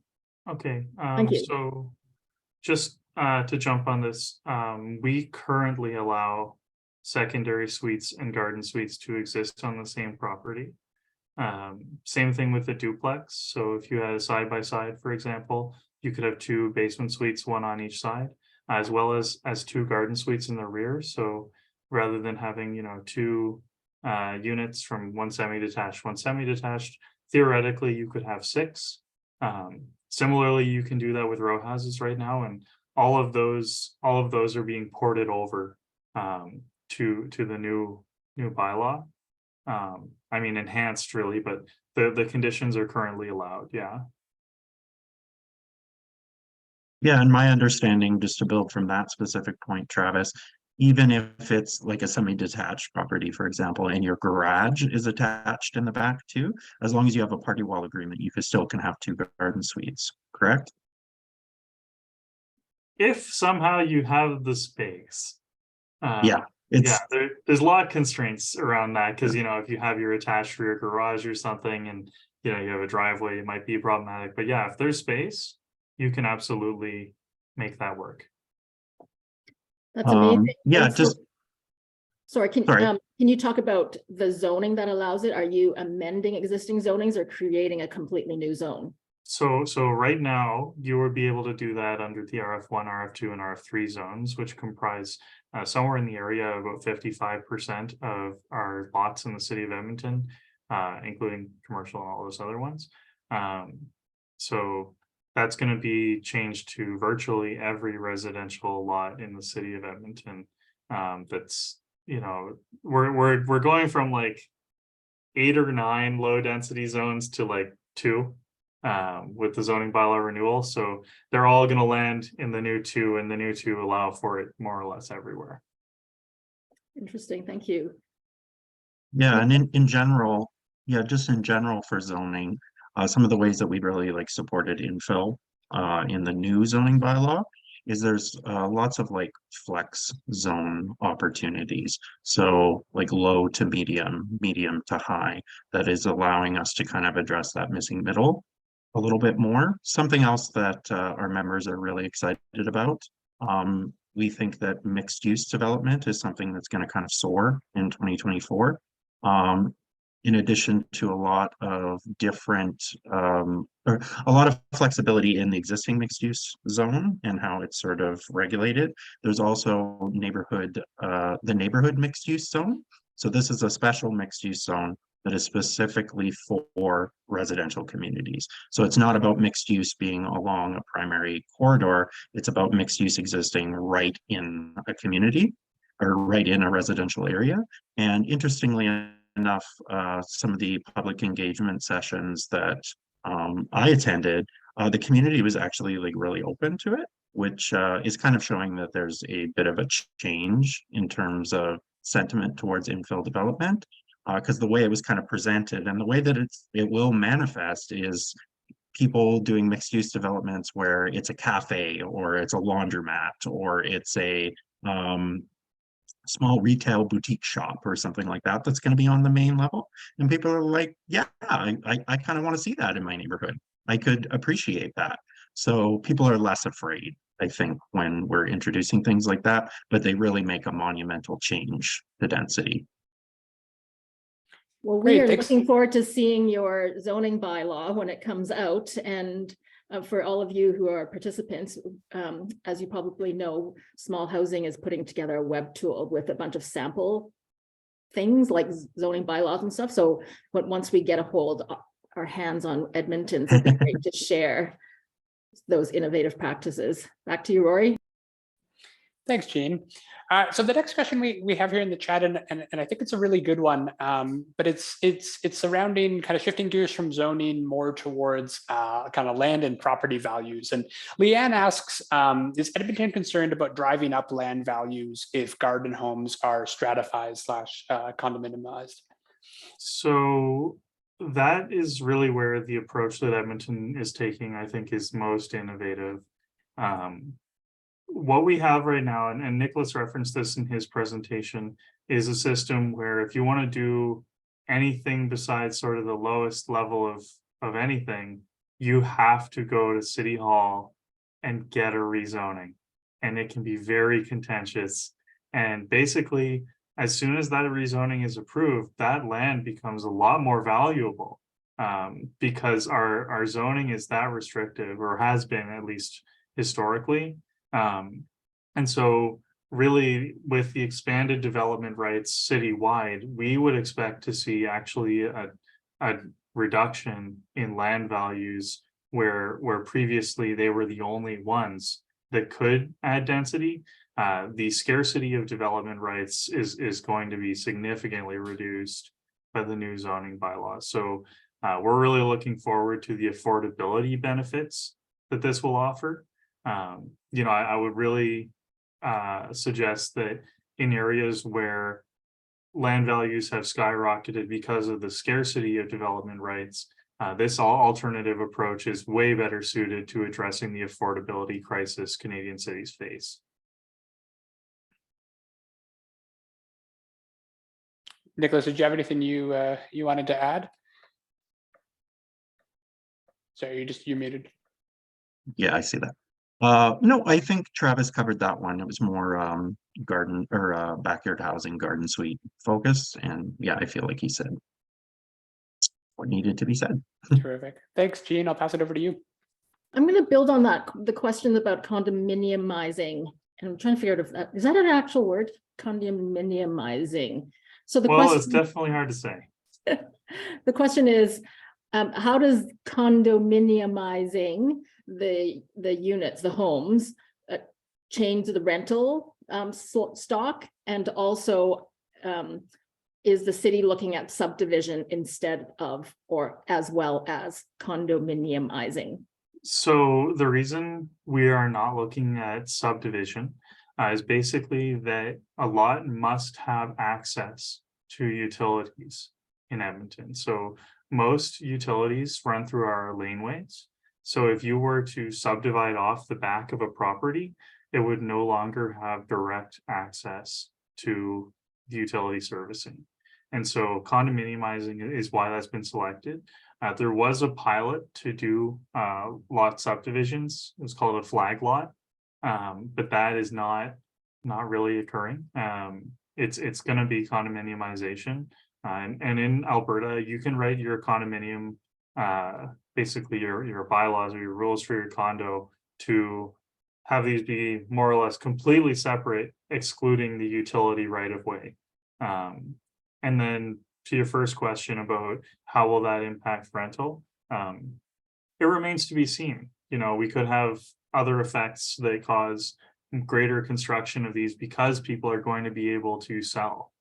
Okay. Thank you. So just to jump on this, we currently allow secondary suites and garden suites to exist on the same property. Same thing with the duplex. So if you had a side by side, for example, you could have 2 basement suites, 1 on each side, as well as 2 garden suites in the rear. So rather than having, you know, 2 units from one semi-detached, theoretically you could have 6. Similarly, you can do that with row houses right now, and all of those are being ported over to the new bylaw. I mean, enhanced really, but the conditions are currently allowed. Yeah. Yeah, and my understanding, just to build from that specific point, Travis, even if it's like a semi-detached property, for example, and your garage is attached in the back too, as long as you have a party wall agreement, you still can have 2 garden suites, correct? If somehow you have the space. Yeah. There's a lot of constraints around that, because, you know, if you have your attached rear garage or something and, you know, you have a driveway, it might be problematic. But yeah, if there's space, you can absolutely make that work. That's amazing. Yeah, Sorry, can you talk about the zoning that allows it? Are you amending existing zonings or creating a completely new zone? So right now you would be able to do that under the RF1, RF2, and RF3 zones, which comprise somewhere in the area of about 55% of our lots in the city of Edmonton, including commercial and all those other ones. So that's going to be changed to virtually every residential lot in the city of Edmonton. That's, you know, we're going from like 8 or 9 low density zones to like 2. With the zoning bylaw renewal. So they're all going to land in the new 2, and the new 2 allow for it more or less everywhere. Interesting. Thank you. Yeah, and in general, yeah, just in general for zoning, some of the ways that we really like supported infill in the new zoning bylaw is there's lots of like flex zone opportunities. So like low to medium, medium to high, that is allowing us to kind of address that missing middle a little bit more. Something else that our members are really excited about. We think that mixed use development is something that's going to kind of soar in 2024. in addition to a lot of different, or a lot of flexibility in the existing mixed use zone and how it's sort of regulated. There's also the neighborhood mixed use zone. So this is a special mixed use zone that is specifically for residential communities. So it's not about mixed use being along a primary corridor. It's about mixed use existing right in a community or right in a residential area. And interestingly enough, some of the public engagement sessions that I attended, the community was actually like really open to it, which is kind of showing that there's a bit of a change in terms of sentiment towards infill development, because the way it was kind of presented and the way that it will manifest is people doing mixed use developments where it's a cafe or it's a laundromat or it's a small retail boutique shop or something like that that's going to be on the main level. And people are like, yeah, I kind of want to see that in my neighborhood. I could appreciate that. So people are less afraid, I think, when we're introducing things like that, but they really make a monumental change to density. Well, we Great, are thanks. looking forward to seeing your zoning bylaw when it comes out. And for all of you who are participants, as you probably know, Small Housing is putting together a web tool with a bunch of sample things like zoning bylaws and stuff. So once we get our hands on Edmonton's, it'd be great to share those innovative practices. Back to you, Rory. Thanks, Jean. So the next question we have here in the chat, and I think it's a really good one, but it's surrounding kind of shifting gears from zoning more towards kind of land and property values. And Leanne asks, is Edmonton concerned about driving up land values if garden homes are stratified / condominiumized? So that is really where the approach that Edmonton is taking, I think, is most innovative. What we have right now, and Nicholas referenced this in his presentation, is a system where if you want to do anything besides sort of the lowest level of anything, you have to go to City Hall and get a rezoning. And it can be very contentious. And basically, as soon as that rezoning is approved, that land becomes a lot more valuable because our zoning is that restrictive, or has been at least historically. And so really with the expanded development rights citywide, we would expect to see actually a reduction in land values where previously they were the only ones that could add density. The scarcity of development rights is going to be significantly reduced by the new zoning bylaws. So we're really looking forward to the affordability benefits that this will offer. I would really suggest that in areas where land values have skyrocketed because of the scarcity of development rights, this alternative approach is way better suited to addressing the affordability crisis Canadian cities face. Nicholas, did you have anything you wanted to add? Sorry, you're muted. Yeah, I see that. No, I think Travis covered that one. It was more garden or backyard housing, garden suite focus. And yeah, I feel like he said what needed to be said. Terrific. Thanks, Jean. I'll pass it over to you. I'm going to build on that, the question about condominiumizing. And I'm trying to figure out if that is that an actual word? Condominiumizing. So the question, it's definitely hard to say. The question is, how does condominiumizing the units, the homes, change the rental stock? And also, is the city looking at subdivision instead of, or as well as condominiumizing? So the reason we are not looking at subdivision is basically that a lot must have access to utilities in Edmonton. So most utilities run through our laneways. So if you were to subdivide off the back of a property, it would no longer have direct access to the utility servicing. And so condominiumizing is why that's been selected. There was a pilot to do lot subdivisions. It was called a flag lot, but that is not really occurring. It's going to be condominiumization. And in Alberta, you can write your condominium, basically your bylaws or your rules for your condo to have these be more or less completely separate, excluding the utility right of way. And then to your first question about how will that impact rental, it remains to be seen. You know, we could have other effects that cause greater construction of these because people are going to be able to sell.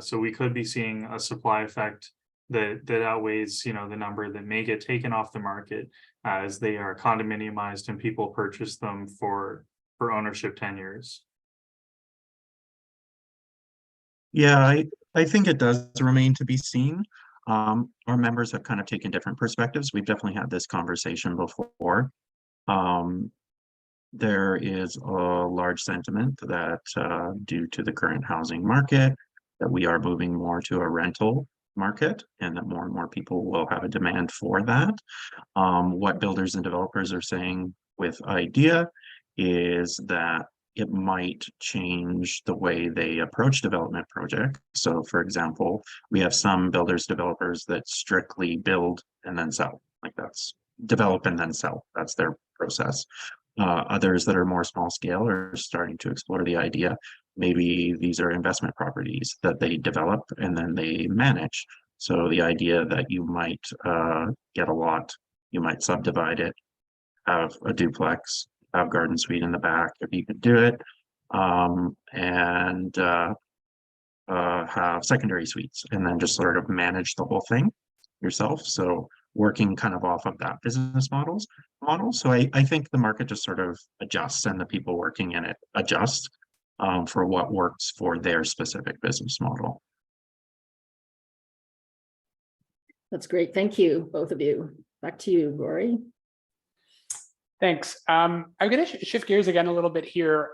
So we could be seeing a supply effect that outweighs, you know, the number that may get taken off the market as they are condominiumized and people purchase them for ownership tenures. Yeah, I think it does remain to be seen. Our members have kind of taken different perspectives. We've definitely had this conversation before. There is a large sentiment that due to the current housing market, that we are moving more to a rental market and that more and more people will have a demand for that. What builders and developers are saying with IDEA is that it might change the way they approach development projects. So for example, we have some builders, developers that strictly build and then sell. Like that's develop and then sell. That's their process. Others that are more small scale are starting to explore the idea. Maybe these are investment properties that they develop and then they manage. So the idea that you might get a lot, you might subdivide it, have a duplex, have garden suite in the back if you could do it, and have secondary suites and then just sort of manage the whole thing yourself. So working kind of off of that business model. So I think the market just sort of adjusts and the people working in it adjust for what works for their specific business model. That's great. Thank you, both of you. Back to you, Rory. Thanks. I'm going to shift gears again a little bit here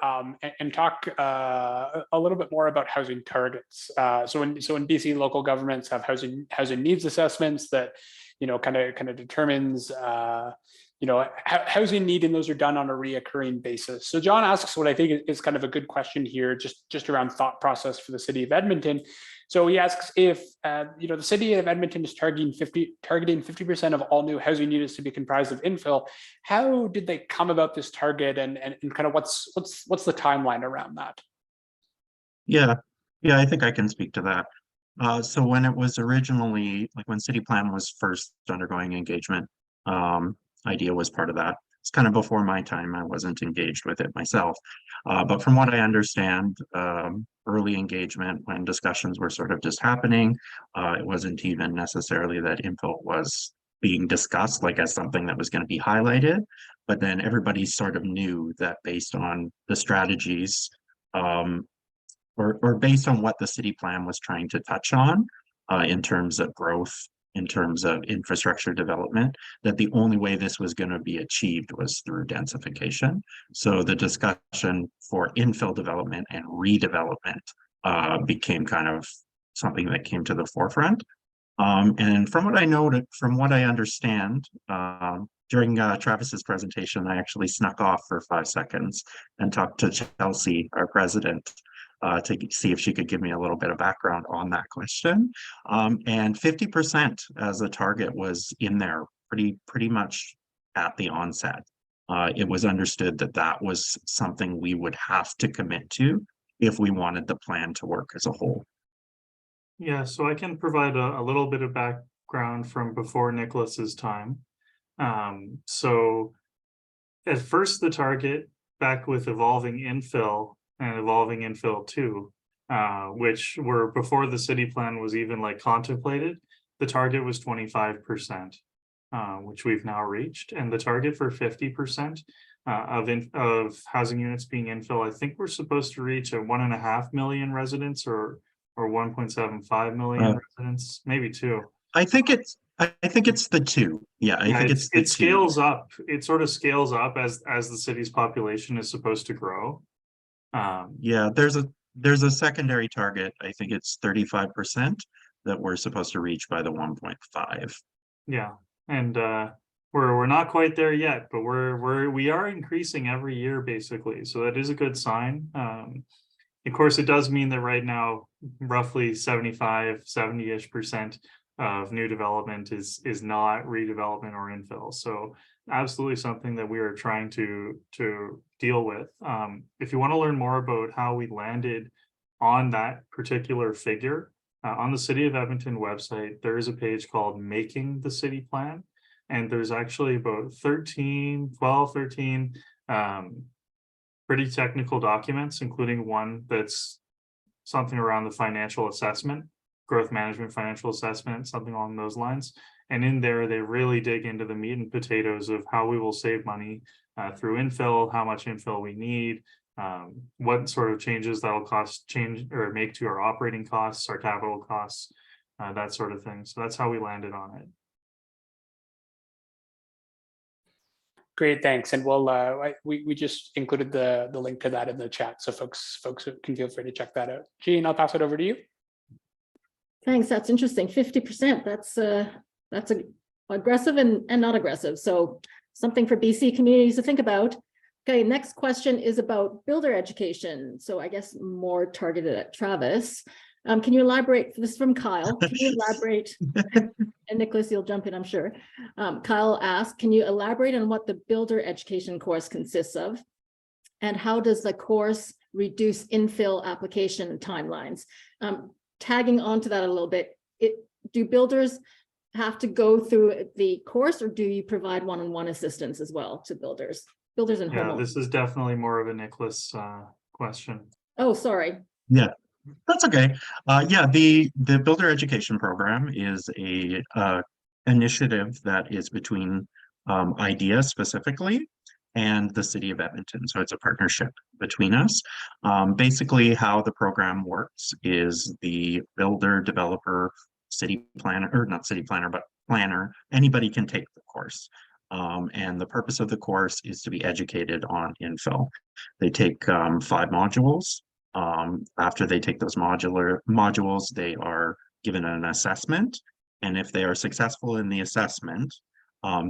and talk a little bit more about housing targets. So in BC, local governments have housing needs assessments that, you know, kind of determines you know, housing need, and those are done on a reoccurring basis. So John asks what I think is kind of a good question here, just around thought process for the City of Edmonton. So he asks if you know, the City of Edmonton is targeting 50% of all new housing units to be comprised of infill. How did they come about this target, and kind of what's the timeline around that? Yeah, I think I can speak to that. So when it was originally, like when City Plan was first undergoing engagement, IDEA was part of that. It's kind of before my time. I wasn't engaged with it myself. But from what I understand, early engagement when discussions were sort of just happening, it wasn't even necessarily that infill was being discussed like as something that was going to be highlighted. But then everybody sort of knew that based on the strategies, or based on what the city plan was trying to touch on in terms of growth, in terms of infrastructure development, that the only way this was going to be achieved was through densification. So the discussion for infill development and redevelopment became kind of something that came to the forefront. And from what I know, from what I understand, during Travis's presentation, I actually snuck off for 5 seconds and talked to Chelsea, our president, to see if she could give me a little bit of background on that question. And 50% as a target was in there pretty much at the onset. It was understood that that was something we would have to commit to if we wanted the plan to work as a whole. Yeah, so I can provide a little bit of background from before Nicholas's time. So at first the target, back with Evolving Infill and Evolving Infill 2, which were before the city plan was even like contemplated, the target was 25%, which we've now reached. And the target for 50% of housing units being infill, I think we're supposed to reach a 1.5 million residents or 1.75 million residents, maybe 2. I think it's the 2. Yeah, I think it's the 2. It scales up. It sort of scales up as the city's population is supposed to grow. Yeah, there's a secondary target. I think it's 35% that we're supposed to reach by the 1.5. Yeah, and we're not quite there yet, but we are increasing every year basically. So that is a good sign. Of course, it does mean that right now, roughly 75, 70-ish% of new development is not redevelopment or infill. So absolutely something that we are trying to deal with. If you want to learn more about how we landed on that particular figure, on the City of Edmonton website, there is a page called Making the City Plan. And there's actually about 13 pretty technical documents, including one that's something around the financial assessment, growth management, financial assessment, something along those lines. And in there, they really dig into the meat and potatoes of how we will save money through infill, how much infill we need, what sort of changes that'll make to our operating costs, our capital costs, that sort of thing. So that's how we landed on it. Great, thanks. And we'll we just included the link to that in the chat, so folks can feel free to check that out. Jean, I'll pass it over to you. Thanks. That's interesting. 50%. That's aggressive and not aggressive. So something for BC communities to think about. Okay, next question is about builder education. So I guess more targeted at Travis. Can you elaborate? This is from Kyle. Can you elaborate? And Nicholas, you'll jump in, I'm sure. Kyle asked, can you elaborate on what the builder education course consists of? And how does the course reduce infill application timelines? Tagging onto that a little bit, do builders have to go through the course, or do you provide one-on-one assistance as well to builders? Builders and homeowners. This is definitely more of a Nicholas question. Oh, sorry. Yeah. That's okay. The Builder Education Program is a initiative that is between IDEA specifically and the City of Edmonton. So it's a partnership between us. Basically, how the program works is the builder, developer, city planner, or not city planner, but planner, anybody can take the course. And the purpose of the course is to be educated on infill. They take 5 modules. After they take those modules, they are given an assessment. And if they are successful in the assessment,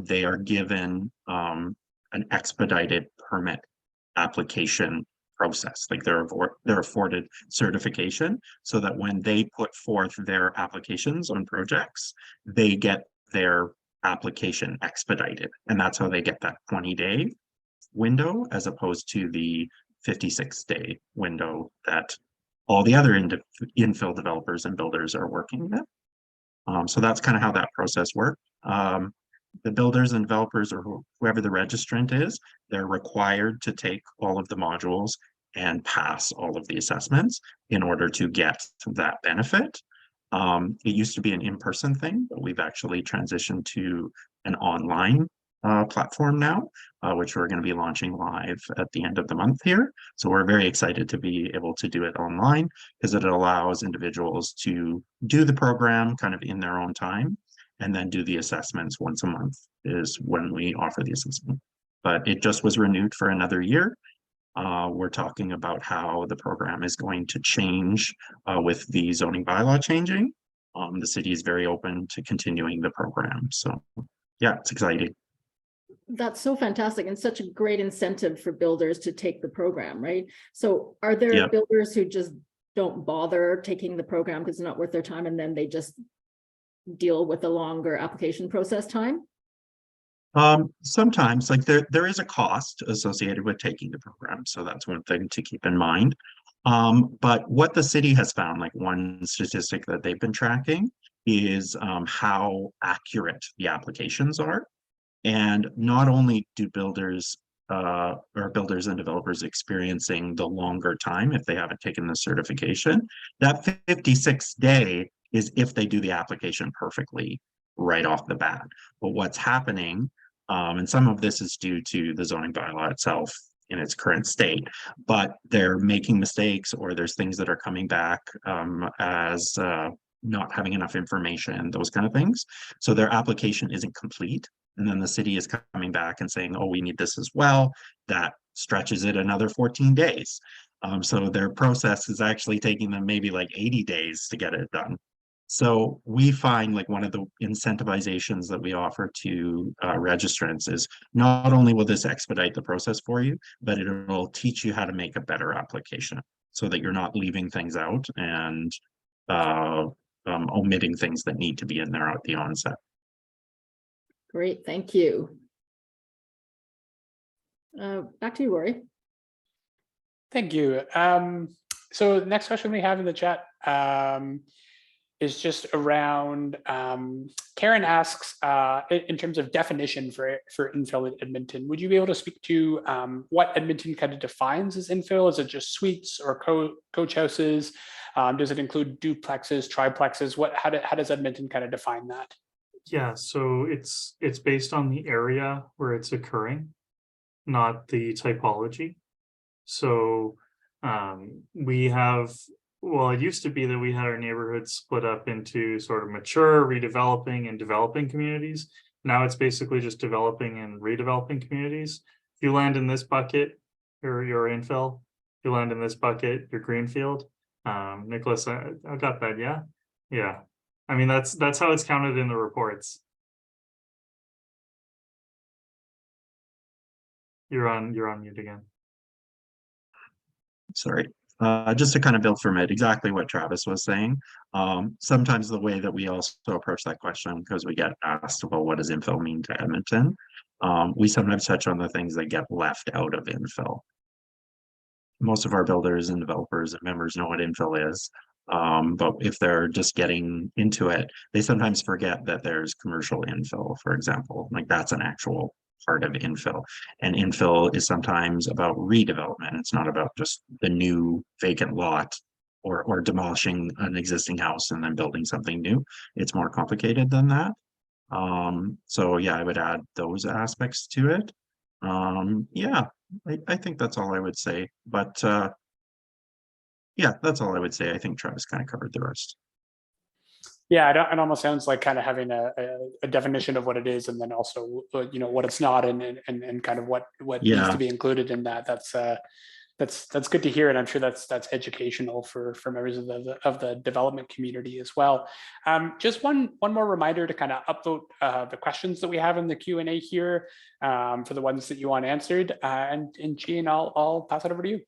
they are given an expedited permit application process. Like they're afforded certification so that when they put forth their applications on projects, they get their application expedited. And that's how they get that 20-day window as opposed to the 56-day window that all the other infill developers and builders are working with. So that's kind of how that process works. The builders and developers, or whoever the registrant is, they're required to take all of the modules and pass all of the assessments in order to get that benefit. It used to be an in-person thing, but we've actually transitioned to an online platform now, which we're going to be launching live at the end of the month here. So we're very excited to be able to do it online because it allows individuals to do the program kind of in their own time and then do the assessments once a month is when we offer the assessment. But it just was renewed for another year. We're talking about how the program is going to change with the zoning bylaw changing. The city is very open to continuing the program. So yeah, it's exciting. That's so fantastic and such a great incentive for builders to take the program, right? So are there builders who just don't bother taking the program because it's not worth their time and then they just deal with the longer application process time? Sometimes, like there is a cost associated with taking the program. So that's one thing to keep in mind. But what the city has found, like one statistic that they've been tracking is how accurate the applications are. And not only do builders and developers experiencing the longer time if they haven't taken the certification, that 56-day is if they do the application perfectly right off the bat. But what's happening, and some of this is due to the zoning bylaw itself in its current state, but they're making mistakes or there's things that are coming back as not having enough information, those kind of things. So their application isn't complete. And then the city is coming back and saying, oh, we need this as well. That stretches it another 14 days. So their process is actually taking them maybe like 80 days to get it done. So we find like one of the incentivizations that we offer to registrants is not only will this expedite the process for you, but it will teach you how to make a better application. so that you're not leaving things out and omitting things that need to be in there at the onset. Great, thank you. Back to you, Rory. Thank you. So the next question we have in the chat is just around, Karen asks, in terms of definition for infill in Edmonton, would you be able to speak to what Edmonton kind of defines as infill? Is it just suites or coach houses? Does it include duplexes, triplexes? How does Edmonton kind of define that? Yeah, so it's based on the area where it's occurring, not the typology. So we have, well, it used to be that we had our neighborhoods split up into sort of mature, redeveloping, and developing communities. Now it's basically just developing and redeveloping communities. If you land in this bucket, you're infill. If you land in this bucket, you're greenfield. Nicholas, I got that, yeah? Yeah. I mean, that's how it's counted in the reports. You're on mute again. Sorry. Just to kind of build from it, exactly what Travis was saying. Sometimes the way that we also approach that question, because we get asked about what does infill mean to Edmonton, we sometimes touch on the things that get left out of infill. Most of our builders and developers and members know what infill is, but if they're just getting into it, they sometimes forget that there's commercial infill, for example. Like that's an actual part of infill, and infill is sometimes about redevelopment. It's not about just the new vacant lot or demolishing an existing house and then building something new. It's more complicated than that. So yeah, I would add those aspects to it. Yeah, I think that's all I would say, but yeah, that's all I would say. I think Travis kind of covered the rest. Yeah, it almost sounds like kind of having a definition of what it is, and then also what it's not, and kind of what needs to be included in that. That's good to hear, and I'm sure that's educational for members of the development community as well. Just one more reminder to kind of upvote the questions that we have in the Q&A here for the ones that you want answered, and Jean, I'll pass it over to you.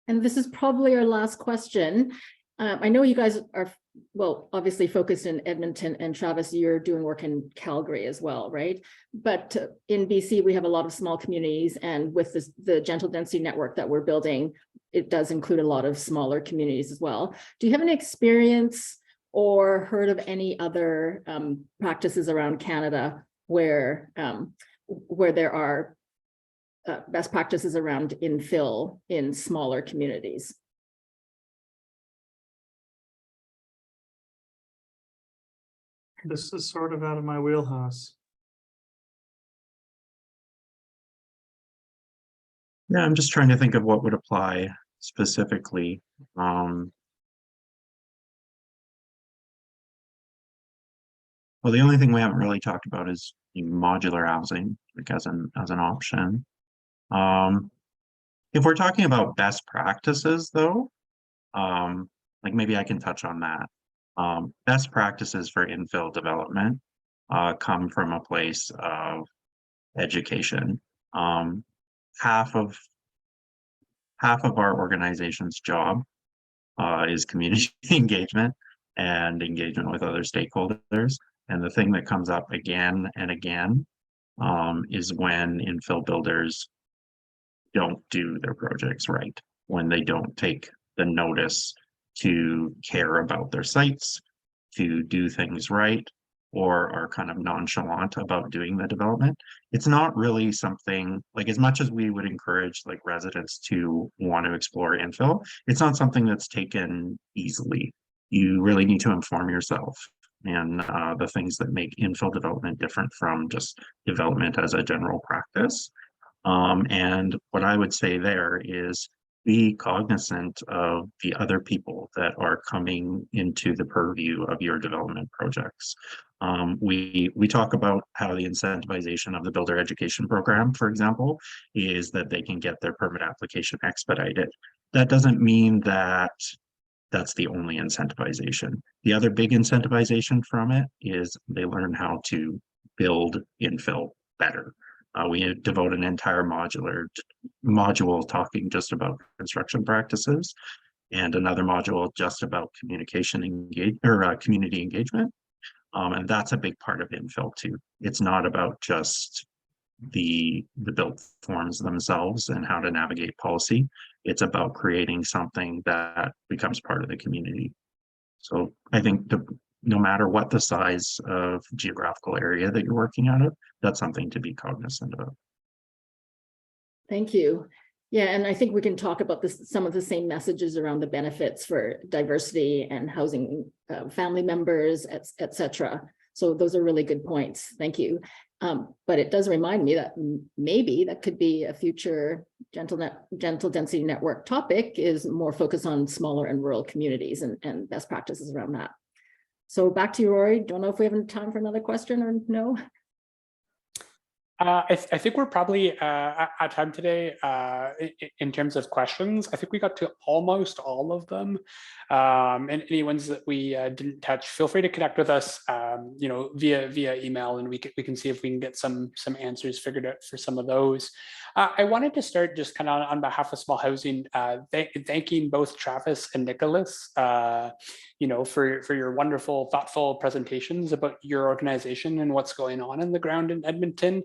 And this is probably our last question. I know you guys are, well, obviously focused in Edmonton, and Travis, you're doing work in Calgary as well, right? But in BC, we have a lot of small communities, and with the gentle density network that we're building, it does include a lot of smaller communities as well. Do you have any experience or heard of any other practices around Canada where there are best practices around infill in smaller communities? This is sort of out of my wheelhouse. Yeah, I'm just trying to think of what would apply specifically. Well, the only thing we haven't really talked about is modular housing, like as an option. If we're talking about best practices, though, like maybe I can touch on that. Best practices for infill development come from a place of education. Half of our organization's job is community engagement and engagement with other stakeholders. And the thing that comes up again and again is when infill builders don't do their projects right, when they don't take the notice to care about their sites, to do things right, or are kind of nonchalant about doing the development. It's not really something, like, as much as we would encourage like residents to want to explore infill, it's not something that's taken easily. You really need to inform yourself and the things that make infill development different from just development as a general practice. And what I would say there is be cognizant of the other people that are coming into the purview of your development projects. We talk about how the incentivization of the builder education program, for example, is that they can get their permit application expedited. That doesn't mean that that's the only incentivization. The other big incentivization from it is they learn how to build infill better. We devote an entire module talking just about construction practices, and another module just about communication community engagement. And that's a big part of Infill too. It's not about just the built forms themselves and how to navigate policy. It's about creating something that becomes part of the community. So I think no matter what the size of geographical area that you're working out of, that's something to be cognizant of. Thank you. Yeah, and I think we can talk about some of the same messages around the benefits for diversity and housing family members, et cetera. So those are really good points. Thank you. But it does remind me that maybe that could be a future gentle density network topic, is more focused on smaller and rural communities and best practices around that. So back to you, Rory. Don't know if we have time for another question or no. I think we're probably at time today in terms of questions. I think we got to almost all of them. And any ones that we didn't touch, feel free to connect with us, via email, and we can see if we can get some answers figured out for some of those. I wanted to start just kind of on behalf of Small Housing, thanking both Travis and Nicholas, for your wonderful, thoughtful presentations about your organization and what's going on in the ground in Edmonton.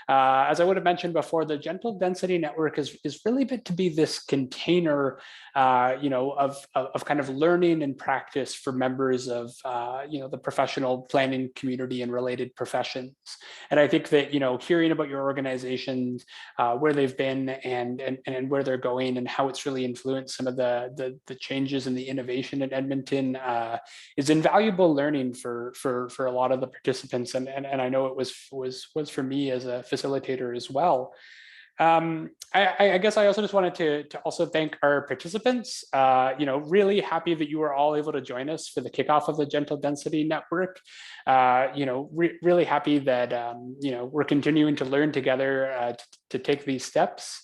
As I would have mentioned before, the Gentle Density Network is really meant to be this container, of kind of learning and practice for members of, the professional planning community and related professions. And I think that, hearing about your organizations, where they've been and where they're going, and how it's really influenced some of the changes and the innovation in Edmonton is invaluable learning for a lot of the participants, and I know it was for me as a facilitator as well. I guess I also just wanted to also thank our participants. Really happy that you were all able to join us for the kickoff of the Gentle Density Network. Really happy that we're continuing to learn together to take these steps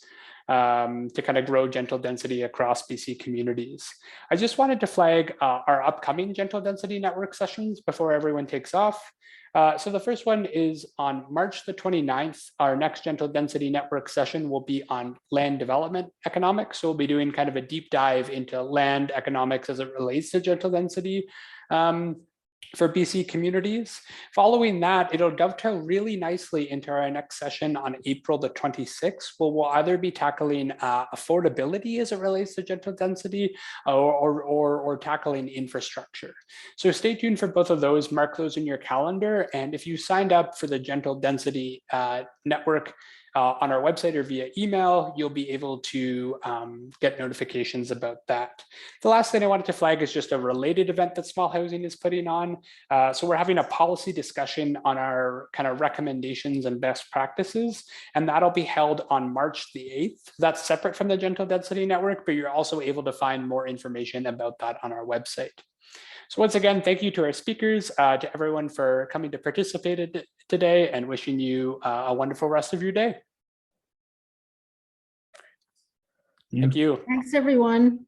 to kind of grow gentle density across BC communities. I just wanted to flag our upcoming Gentle Density Network sessions before everyone takes off. So the first one is on March the 29th. Our next Gentle Density Network session will be on land development economics. So we'll be doing kind of a deep dive into land economics as it relates to gentle density for BC communities. Following that, it'll dovetail really nicely into our next session on April the 26th, where we'll either be tackling affordability as it relates to gentle density or tackling infrastructure. So stay tuned for both of those, mark those in your calendar. And if you signed up for the Gentle Density Network on our website or via email, you'll be able to get notifications about that. The last thing I wanted to flag is just a related event that Small Housing is putting on. So we're having a policy discussion on our kind of recommendations and best practices, and that'll be held on March the 8th. That's separate from the Gentle Density Network, but you're also able to find more information about that on our website. So once again, thank you to our speakers, to everyone for coming to participate today, and wishing you a wonderful rest of your day. Thank you. Thanks, everyone.